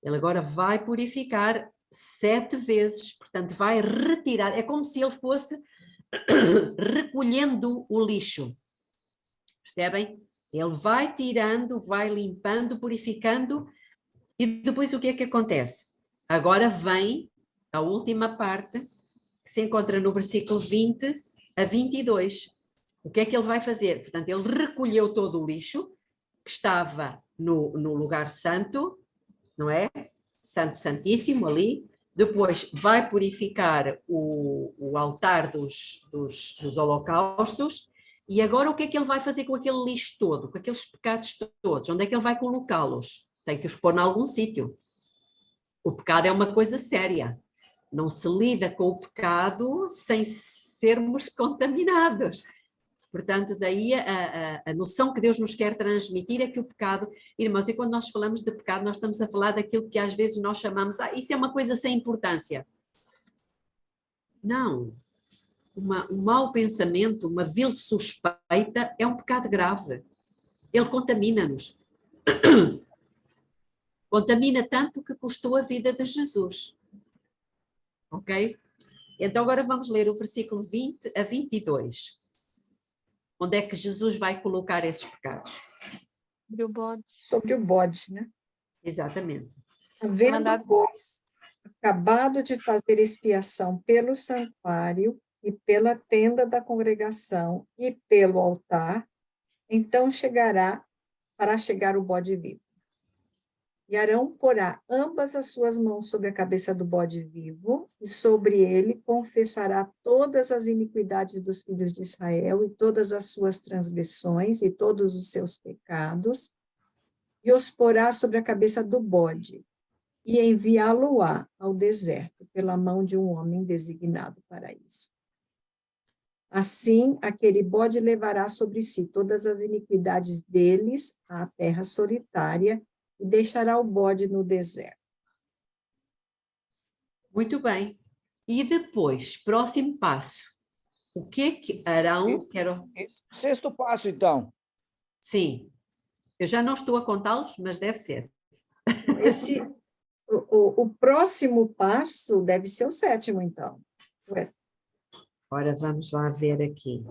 Ele agora vai purificar 7 vezes, portanto vai retirar, é como se ele fosse recolhendo o lixo. Percebem? Ele vai tirando, vai limpando, purificando, e depois o que é que acontece? Agora vem a última parte, que se encontra no versículo 20 a 22. O que é que ele vai fazer? Portanto, ele recolheu todo o lixo que estava no lugar santo, não é? Santo Santíssimo ali. Depois vai purificar o altar dos holocaustos. E agora o que é que ele vai fazer com aquele lixo todo, com aqueles pecados todos? Onde é que ele vai colocá-los? Tem que os pôr em algum sítio. O pecado é uma coisa séria. Não se lida com o pecado sem sermos contaminados. Portanto, daí a noção que Deus nos quer transmitir é que o pecado, irmãos, e quando nós falamos de pecado, nós estamos a falar daquilo que às vezes nós chamamos, isso é uma coisa sem importância. Não. Um mau pensamento, uma vil suspeita é um pecado grave. Ele contamina-nos. Contamina tanto que custou a vida de Jesus. Ok? Então agora vamos ler o versículo 20 a 22. Onde é que Jesus vai colocar esses pecados? Sobre o bode, né? Exatamente. Havendo, pois, acabado de fazer expiação pelo santuário, e pela tenda da congregação e pelo altar, então fará chegar o bode vivo. E Arão porá ambas as suas mãos sobre a cabeça do bode vivo, e sobre ele confessará todas as iniquidades dos filhos de Israel, e todas as suas transgressões, e todos os seus pecados, e os porá sobre a cabeça do bode, e enviá-lo-á ao deserto, pela mão de um homem designado para isso. Assim, aquele bode levará sobre si todas as iniquidades deles à terra solitária, e deixará o bode no deserto. Muito bem. E depois, próximo passo. O que Arão... Esse sexto passo, então. Sim. Eu já não estou a contá-los, mas deve ser. O próximo passo deve ser o sétimo, então. Ora, vamos lá ver aqui.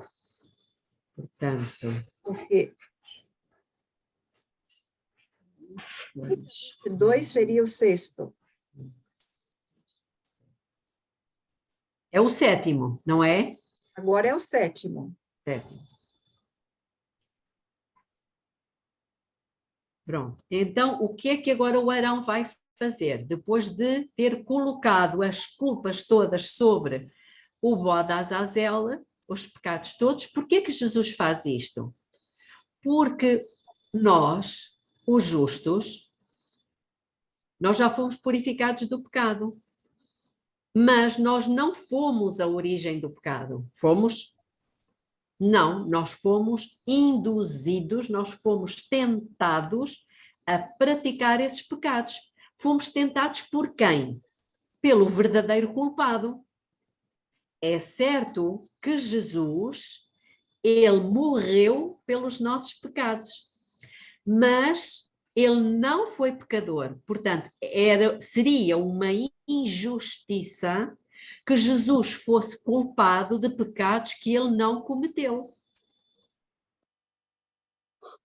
Portanto... Porque 2 seria o sexto. É o sétimo, não é? Agora é o sétimo. Sétimo. Pronto. Então, o que é que agora o Arão vai fazer? Depois de ter colocado as culpas todas sobre o bode Azazel, os pecados todos, por que é que Jesus faz isto? Porque nós, os justos, nós já fomos purificados do pecado, mas nós não fomos a origem do pecado. Fomos? Não, nós fomos induzidos, nós fomos tentados a praticar esses pecados. Fomos tentados por quem? Pelo verdadeiro culpado. É certo que Jesus, ele morreu pelos nossos pecados, mas ele não foi pecador. Portanto, seria uma injustiça que Jesus fosse culpado de pecados que ele não cometeu.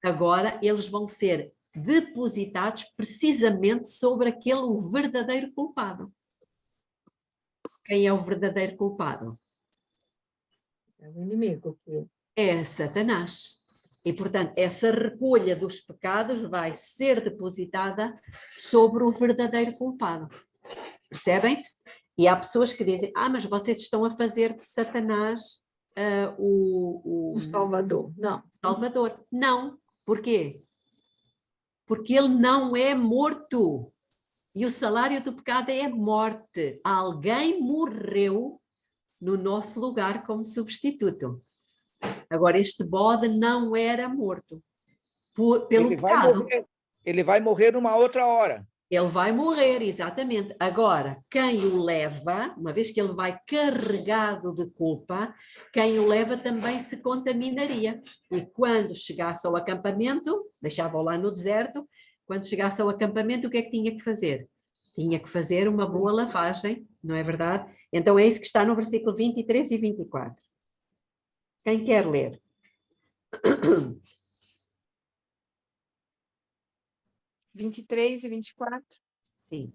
Agora, eles vão ser depositados precisamente sobre aquele verdadeiro culpado. Quem é o verdadeiro culpado? É o inimigo. É Satanás. E, portanto, essa recolha dos pecados vai ser depositada sobre o verdadeiro culpado. Percebem? E há pessoas que dizem, mas vocês estão a fazer de Satanás O Salvador. Não. Salvador. Não. Porquê? Porque ele não é morto. E o salário do pecado é a morte. Alguém morreu no nosso lugar como substituto. Agora, este bode não era morto pelo pecado. Ele vai morrer numa outra hora. Ele vai morrer, exatamente. Agora, quem o leva, uma vez que ele vai carregado de culpa, quem o leva também se contaminaria. E quando chegasse ao acampamento, deixava-o lá no deserto, quando chegasse ao acampamento, o que é que tinha que fazer? Tinha que fazer uma boa lavagem, não é verdade? Então é isso que está no versículo 23 e 24. Quem quer ler? 23 e 24. Sim.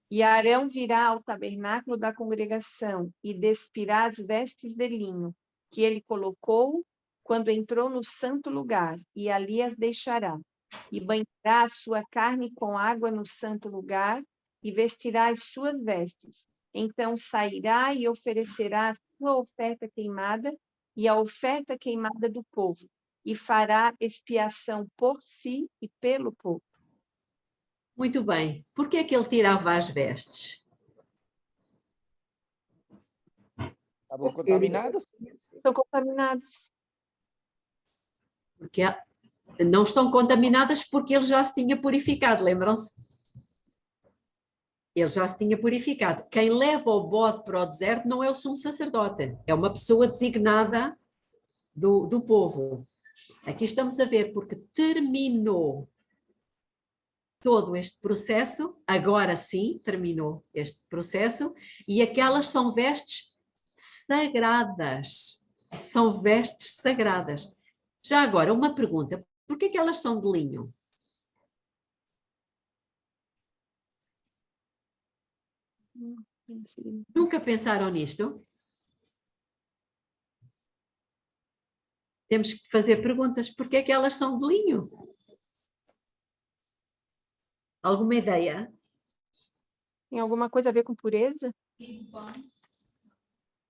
E Arão virá ao tabernáculo da congregação e despirá as vestes de linho que ele colocou quando entrou no santo lugar, e ali as deixará. E banhará a sua carne com água no santo lugar, e vestirá as suas vestes. Então sairá e oferecerá a sua oferta queimada e a oferta queimada do povo, e fará expiação por si e pelo povo. Muito bem. Por que é que ele tirava as vestes? Estavam contaminados? Estão contaminados. Porque não estão contaminadas porque ele já se tinha purificado, lembram-se? Ele já se tinha purificado. Quem leva o bode para o deserto não é o sumo sacerdote, é uma pessoa designada do povo. Aqui estamos a ver, porque terminou todo este processo, agora sim terminou este processo, e aquelas são vestes sagradas. São vestes sagradas. Já agora, uma pergunta: por que elas são de linho? Nunca pensaram nisto? temos que fazer perguntas. Por que é que elas são de linho? Alguma ideia? Tem alguma coisa a ver com pureza?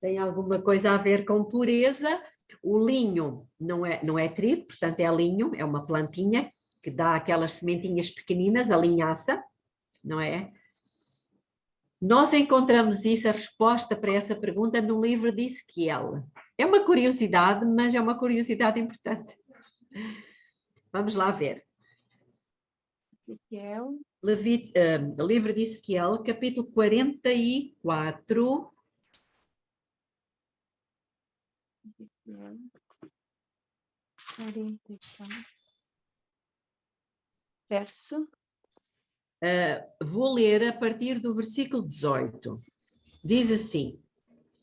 Tem alguma coisa a ver com pureza? O linho não é trigo, portanto é linho, é uma plantinha que dá aquelas sementinhas pequeninas, a linhaça, não é? Nós encontramos isso, a resposta para essa pergunta, no livro de Ezequiel. É uma curiosidade, mas é uma curiosidade importante. Vamos lá ver. Ezequiel. Livro de Ezequiel, capítulo 44. Ezequiel. 44. Verso. Vou ler a partir do versículo 18. Diz assim,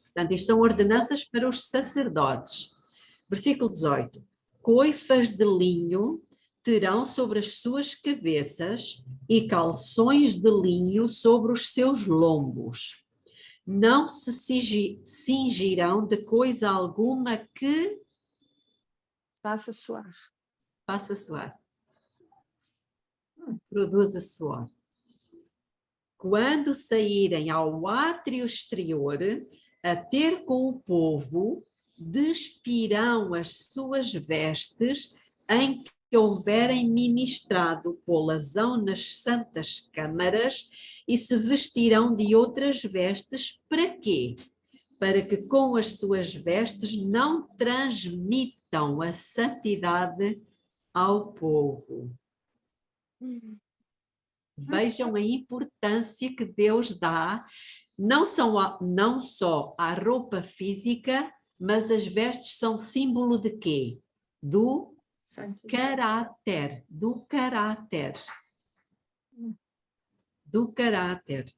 portanto, isto são ordenanças para os sacerdotes. Versículo 18. Coifas de linho terão sobre as suas cabeças e calções de linho sobre os seus lombos. Não se cingirão de coisa alguma que Faça suar. faça suar. Produza suor. Quando saírem ao átrio exterior a ter com o povo, despirão as suas vestes em que houverem ministrado polazão nas santas câmaras e se vestirão de outras vestes para quê? Para que com as suas vestes não transmitam a santidade ao povo. Vejam a importância que Deus dá, não só à roupa física, mas as vestes são símbolo de quê? Do caráter, do caráter. Do caráter.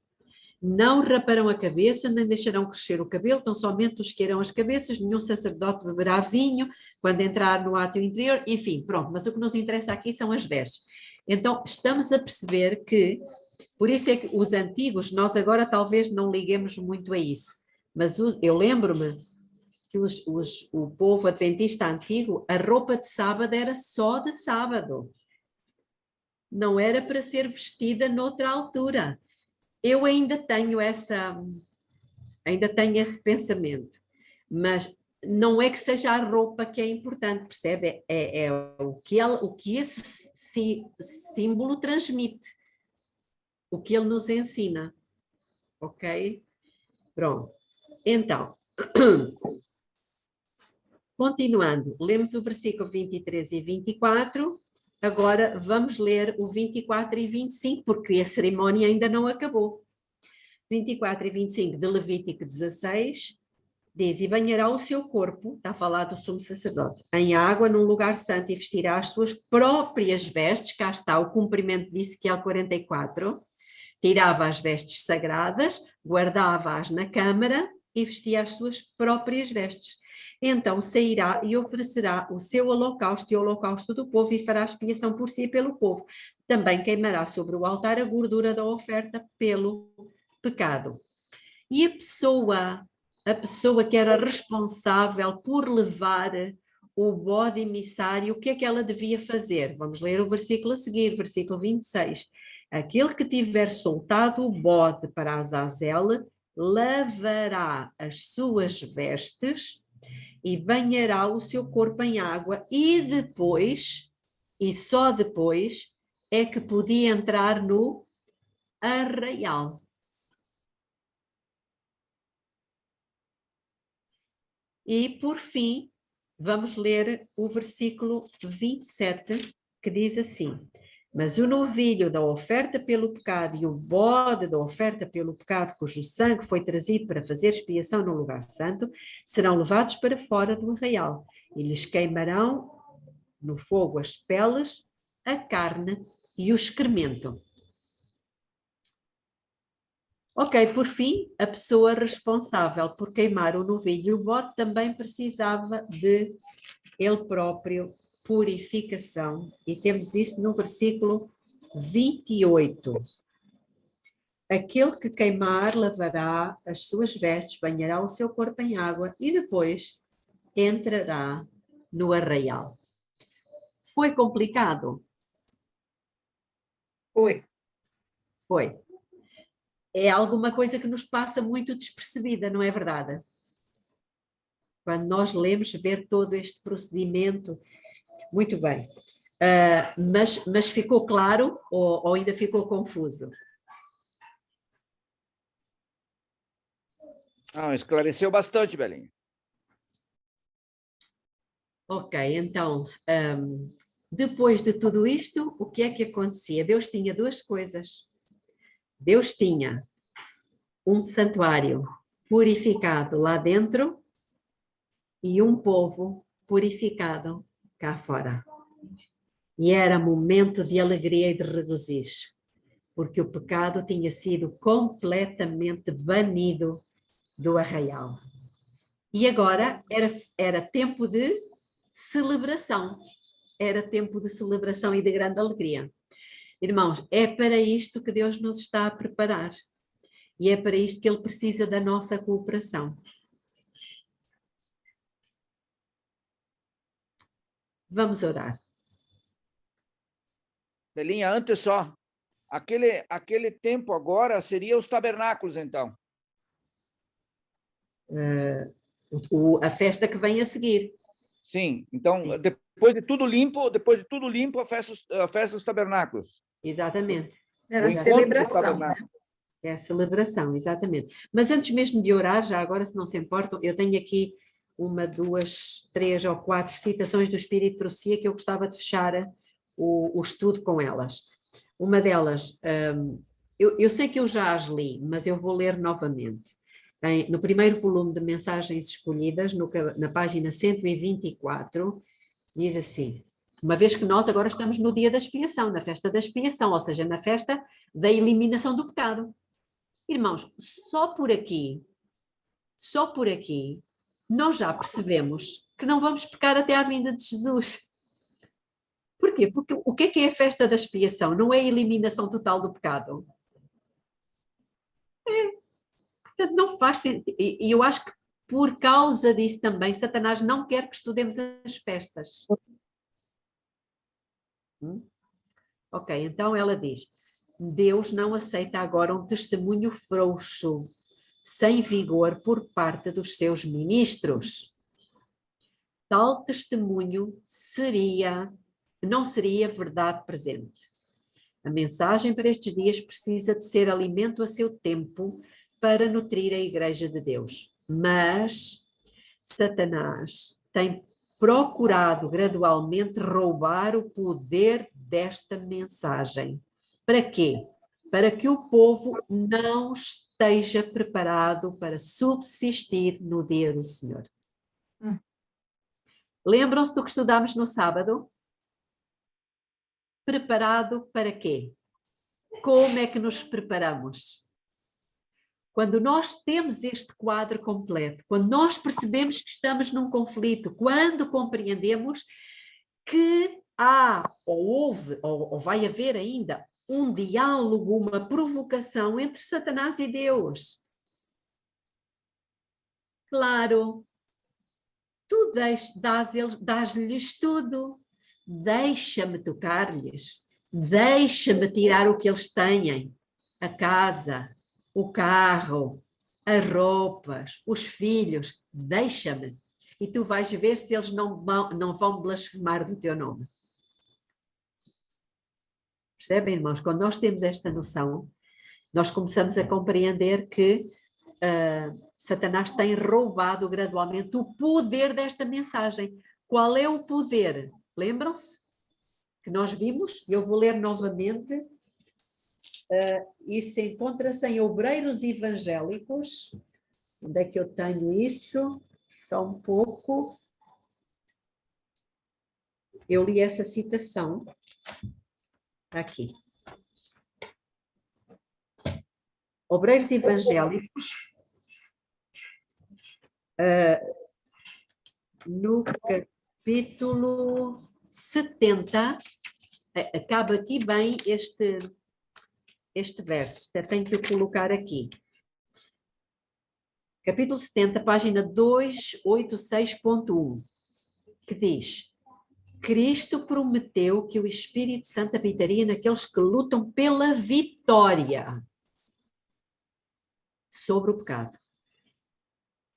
Não raparão a cabeça, nem deixarão crescer o cabelo, tão somente os que irão as cabeças, nenhum sacerdote beberá vinho quando entrar no átrio interior, enfim, pronto, mas o que nos interessa aqui são as vestes. Então, estamos a perceber que, por isso é que os antigos, nós agora talvez não liguemos muito a isso, mas eu lembro-me que o povo adventista antigo, a roupa de sábado era só de sábado. Não era para ser vestida noutra altura. Eu ainda tenho esse pensamento, mas não é que seja a roupa que é importante, percebe? É o que esse símbolo transmite, o que ele nos ensina, ok? Pronto, então, continuando, lemos o versículo 23 e 24, agora vamos ler o 24 e 25, porque a cerimónia ainda não acabou. 24 e 25 de Levítico 16, diz, e banhará o seu corpo, está a falar do sumo sacerdote, em água num lugar santo e vestirá as suas próprias vestes, cá está o cumprimento de Ezequiel 44, tirava as vestes sagradas, guardava-as na câmara e vestia as suas próprias vestes. Então sairá e oferecerá o seu holocausto e o holocausto do povo e fará expiação por si e pelo povo. Também queimará sobre o altar a gordura da oferta pelo pecado. E a pessoa que era responsável por levar o bode emissário, o que é que ela devia fazer? Vamos ler o versículo a seguir, versículo 26. Aquele que tiver soltado o bode para Azazel, lavará as suas vestes e banhará o seu corpo em água e depois, e só depois, é que podia entrar no arraial. E, por fim, vamos ler o versículo 27, que diz assim, mas o novilho da oferta pelo pecado e o bode da oferta pelo pecado, cujo sangue foi trazido para fazer expiação no lugar santo, serão levados para fora do arraial, e lhes queimarão no fogo as peles, a carne e o excremento. Ok, por fim, a pessoa responsável por queimar o novilho e o bode também precisava de ele próprio purificação. E temos isso no versículo 28. Aquele que queimar lavará as suas vestes, banhará o seu corpo em água e depois entrará no arraial. Foi complicado? Foi. Foi. É alguma coisa que nos passa muito despercebida, não é verdade? Quando nós lemos, ver todo este procedimento, muito bem. Mas ficou claro ou ainda ficou confuso? Não, esclareceu bastante, Belinha. Ok, então, depois de tudo isto, o que é que acontecia? Deus tinha duas coisas. Deus tinha um santuário purificado lá dentro e um povo purificado cá fora. E era momento de alegria e de regozijo, porque o pecado tinha sido completamente banido do arraial. E agora era tempo de celebração. Era tempo de celebração e de grande alegria. Irmãos, é para isto que Deus nos está a preparar. E é para isto que Ele precisa da nossa cooperação. Vamos orar. Belinha, antes só, aquele tempo agora seria os tabernáculos, então. A festa que vem a seguir. Sim, então, Sim. depois de tudo limpo, a festa dos tabernáculos. Exatamente. Era O a encontro dos celebração, né? tabernáculos. É a celebração, exatamente. Mas antes mesmo de orar, já agora, se não se importam, eu tenho aqui 1, 2, 3 ou 4 citações do Espírito de Profecia que eu gostava de fechar o estudo com elas. Uma delas, eu sei que eu já as li, mas eu vou ler novamente. No primeiro volume de Mensagens Escolhidas, na página 124, diz assim: uma vez que nós agora estamos no dia da expiação, na festa da expiação, ou seja, na festa da eliminação do pecado. Irmãos, só por aqui, nós já percebemos que não vamos pecar até à vinda de Jesus. Porquê? Porque o que é a festa da expiação? Não é a eliminação total do pecado? Portanto, não faz sentido. E eu acho que por causa disso também, Satanás não quer que estudemos as festas. Ok, então ela diz: Deus não aceita agora um testemunho frouxo, sem vigor por parte dos seus ministros. Tal testemunho não seria verdade presente. A mensagem para estes dias precisa de ser alimento a seu tempo para nutrir a Igreja de Deus. Mas Satanás tem procurado gradualmente roubar o poder desta mensagem. Para quê? Para que o povo não esteja preparado para subsistir no dia do Senhor. Lembram-se do que estudámos no sábado? Preparado para quê? Como é que nos preparamos? Quando nós temos este quadro completo, quando nós percebemos que estamos num conflito, quando compreendemos que há, ou houve, ou vai haver ainda, um diálogo, uma provocação entre Satanás e Deus. Claro, tu dás-lhes tudo, deixa-me tocar-lhes, deixa-me tirar o que eles têm, a casa, o carro, as roupas, os filhos, deixa-me. E tu vais ver se eles não vão blasfemar do teu nome. Percebem, irmãos? Quando nós temos esta noção, nós começamos a compreender que Satanás tem roubado gradualmente o poder desta mensagem. Qual é o poder? Lembram-se? Que nós vimos? Eu vou ler novamente. Isso encontra-se em Obreiros Evangélicos. Onde é que eu tenho isso? Só um pouco. Eu li essa citação. Aqui. Obreiros Evangélicos, no capítulo 70, acaba aqui bem este verso, até tenho que o colocar aqui. Capítulo 70, página 286.1. que diz: Cristo prometeu que o Espírito Santo habitaria naqueles que lutam pela vitória sobre o pecado,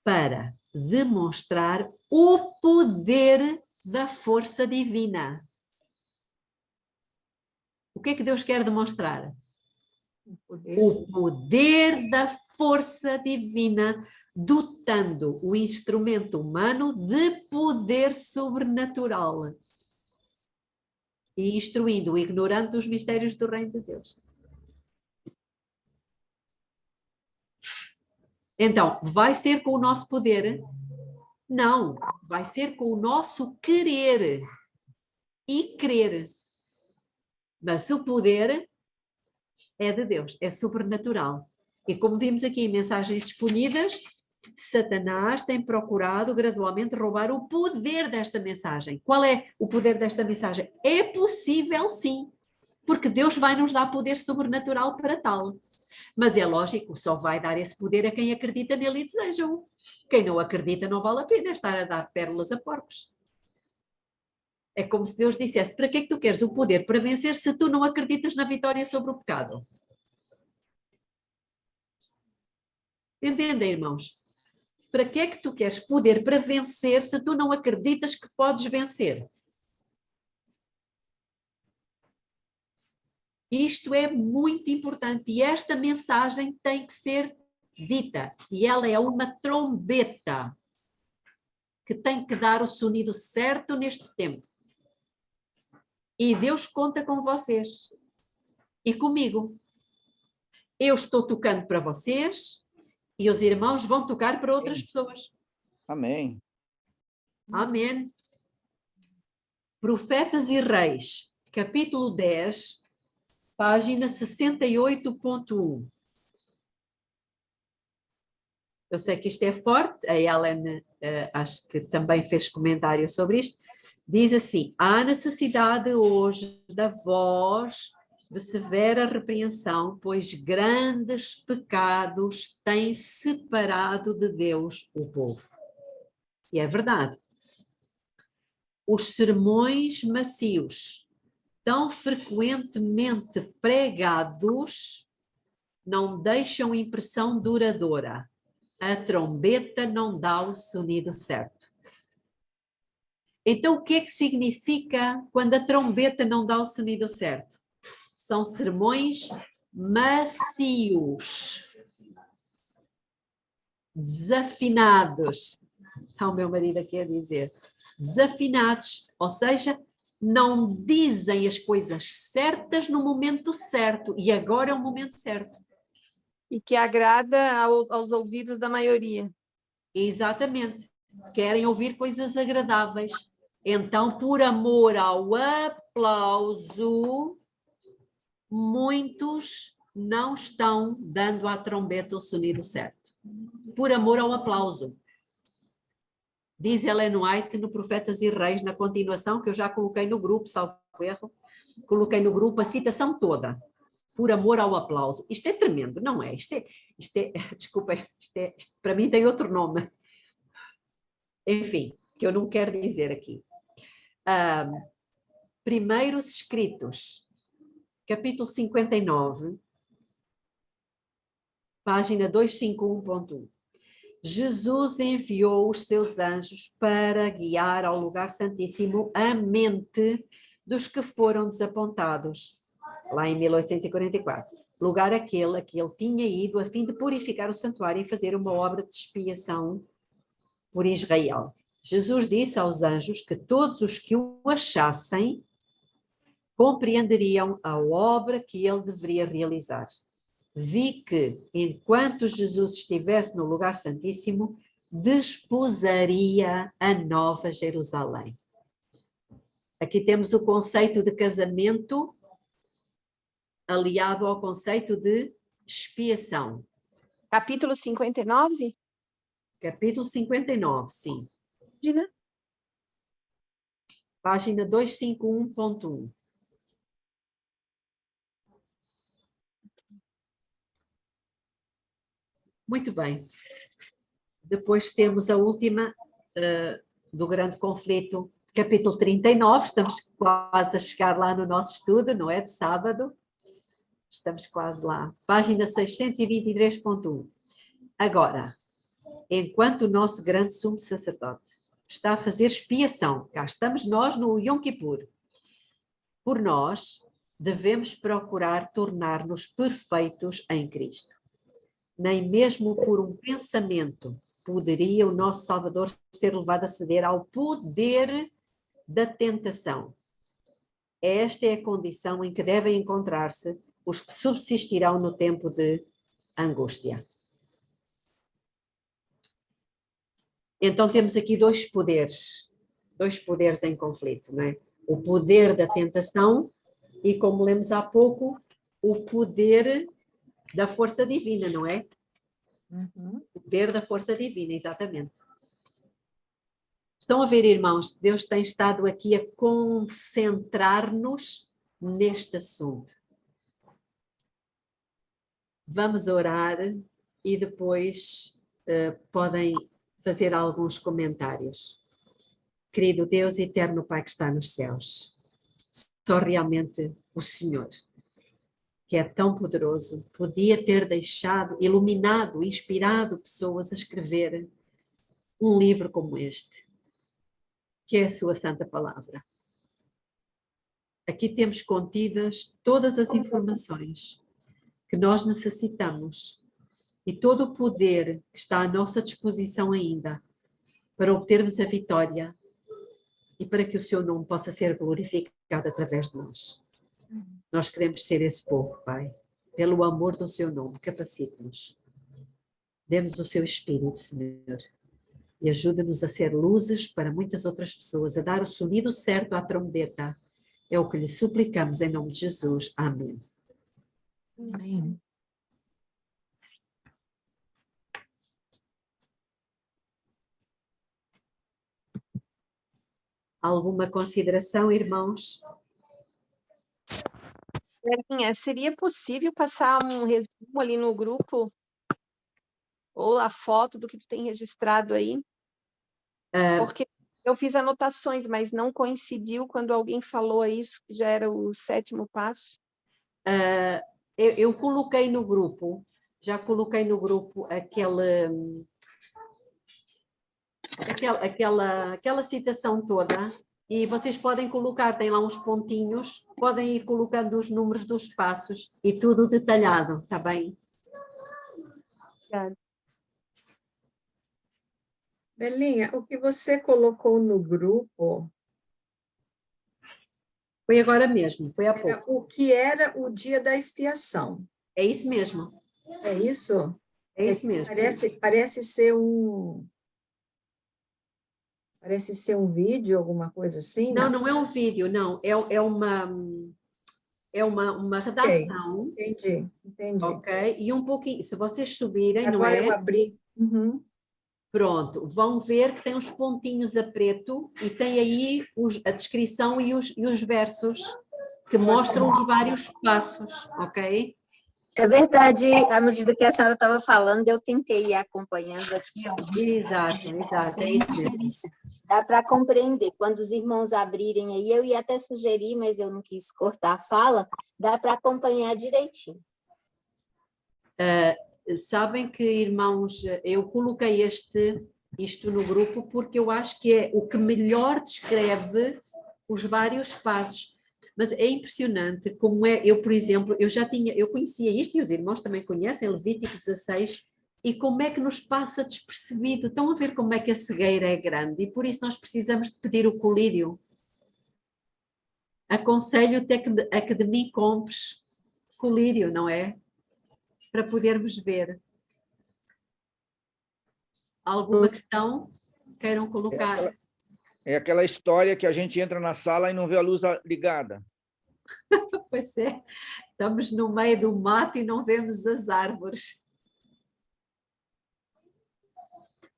para demonstrar o poder da força divina. O que é que Deus quer demonstrar? O poder da força divina, dotando o instrumento humano de poder sobrenatural e instruindo o ignorante dos mistérios do reino de Deus. Então, vai ser com o nosso poder? Não, vai ser com o nosso querer e crer. Mas o poder é de Deus, é sobrenatural. E como vimos aqui em mensagens escolhidas, Satanás tem procurado gradualmente roubar o poder desta mensagem. Qual é o poder desta mensagem? É possível, sim, porque Deus vai nos dar poder sobrenatural para tal. Mas é lógico, só vai dar esse poder a quem acredita nele e deseja-o. Quem não acredita não vale a pena estar a dar pérolas a porcos. É como se Deus dissesse: para que é que tu queres o poder para vencer se tu não acreditas na vitória sobre o pecado? Entendem, irmãos? Para que é que tu queres poder para vencer se tu não acreditas que podes vencer? Isto é muito importante e esta mensagem tem que ser dita. E ela é uma trombeta que tem que dar o sonido certo neste tempo. E Deus conta com vocês e comigo. Eu estou tocando para vocês e os irmãos vão tocar para outras pessoas. Amém. Amém. Profetas e Reis, capítulo 10, página 68.1. Eu sei que isto é forte, a Ellen acho que também fez comentário sobre isto. Diz assim: há necessidade hoje da voz de severa repreensão, pois grandes pecados têm separado de Deus o povo. E é verdade. Os sermões macios, tão frequentemente pregados, não deixam impressão duradoura. A trombeta não dá o sonido certo. Então, o que é que significa quando a trombeta não dá o sonido certo? São sermões macios, desafinados. Está o meu marido aqui a dizer. Desafinados, ou seja, não dizem as coisas certas no momento certo, e agora é o momento certo. E que agrada aos ouvidos da maioria. Exatamente. Querem ouvir coisas agradáveis. Então, por amor ao aplauso, muitos não estão dando à trombeta o sonido certo. Por amor ao aplauso. Diz Ellen White no Profetas e Reis, na continuação, que eu já coloquei no grupo, salvo erro, coloquei no grupo a citação toda. Por amor ao aplauso. Isto é tremendo, não é? Desculpa, isto para mim tem outro nome. Enfim, que eu não quero dizer aqui. Primeiros Escritos, capítulo 59, página 251.1. Jesus enviou os seus anjos para guiar ao lugar santíssimo a mente dos que foram desapontados, lá em 1844. Lugar aquele a que ele tinha ido a fim de purificar o santuário e fazer uma obra de expiação por Israel. Jesus disse aos anjos que todos os que o achassem compreenderiam a obra que ele deveria realizar. Vi que, enquanto Jesus estivesse no lugar santíssimo, desposaria a Nova Jerusalém. Aqui temos o conceito de casamento aliado ao conceito de expiação. Capítulo 59? Capítulo 59, sim. Dina? Página 251.1. Muito bem. Depois temos a última do grande conflito capítulo 39, estamos quase a chegar lá no nosso estudo, não é? De sábado. Estamos quase lá. Página 623.1. Agora, enquanto o nosso grande sumo sacerdote está a fazer expiação, cá estamos nós no Yom Kippur, por nós devemos procurar tornar-nos perfeitos em Cristo. Nem mesmo por um pensamento poderia o nosso Salvador ser levado a ceder ao poder da tentação. Esta é a condição em que devem encontrar-se os que subsistirão no tempo de angústia. Então temos aqui dois poderes em conflito, não é? O poder da tentação e, como lemos há pouco, o poder da força divina, não é? O poder da força divina, exatamente. Estão a ver, irmãos, Deus tem estado aqui a concentrar-nos neste assunto. Vamos orar e depois podem fazer alguns comentários. Querido Deus eterno Pai que está nos céus, só realmente o Senhor, que é tão poderoso, podia ter deixado, iluminado, inspirado pessoas a escrever um livro como este, que é a sua santa palavra. Aqui temos contidas todas as informações que nós necessitamos e todo o poder que está à nossa disposição ainda para obtermos a vitória e para que o seu nome possa ser glorificado através de nós. Nós queremos ser esse povo, Pai. Pelo amor do seu nome, capacite-nos. Dê-nos o seu Espírito, Senhor. E ajuda-nos a ser luzes para muitas outras pessoas, a dar o sonido certo à trombeta. É o que lhe suplicamos em nome de Jesus. Amém. Amém. Alguma consideração, irmãos? Belinha, seria possível passar um resumo ali no grupo? Ou a foto do que tu tem registrado aí? Porque eu fiz anotações, mas não coincidiu quando alguém falou isso, que já era o 7º passo. Eu coloquei no grupo, já coloquei no grupo aquela citação toda, e vocês podem colocar, tem lá uns pontinhos, podem ir colocando os números dos passos e tudo detalhado, está bem? Obrigada. Belinha, o que você colocou no grupo Foi agora mesmo, foi há pouco. era o que era o dia da expiação. É isso mesmo. É isso? É isso mesmo. Parece ser um vídeo, alguma coisa assim? Não, não é um vídeo, não. É uma redação. Entendi. Ok? E um pouquinho, se vocês subirem, não Agora é? eu abri. Pronto, vão ver que tem uns pontinhos a preto e tem aí a descrição e os versos que mostram os vários passos, ok? É verdade, à medida que a senhora estava falando, eu tentei ir acompanhando aqui. Exato, é isso mesmo. Dá para compreender. Quando os irmãos abrirem aí, eu ia até sugerir, mas eu não quis cortar a fala, dá para acompanhar direitinho. Sabem que, irmãos, eu coloquei isto no grupo porque eu acho que é o que melhor descreve os vários passos. Mas é impressionante como é, eu, por exemplo, eu conhecia isto e os irmãos também conhecem, Levítico 16, e como é que nos passa despercebido. Estão a ver como é que a cegueira é grande e por isso nós precisamos de pedir o colírio. Aconselho-te a que de mim compres colírio, não é? Para podermos ver. Alguma questão queiram colocar? É aquela história que a gente entra na sala e não vê a luz ligada. Pois é, estamos no meio do mato e não vemos as árvores.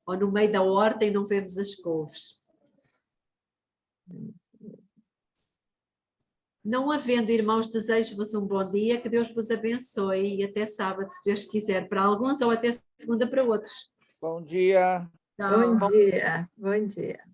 Ou no meio da horta e não vemos as couves. Não havendo, irmãos, desejo-vos um bom dia, que Deus vos abençoe e até sábado, se Deus quiser, para alguns ou até segunda para outros. Bom dia. Tchau. Bom dia.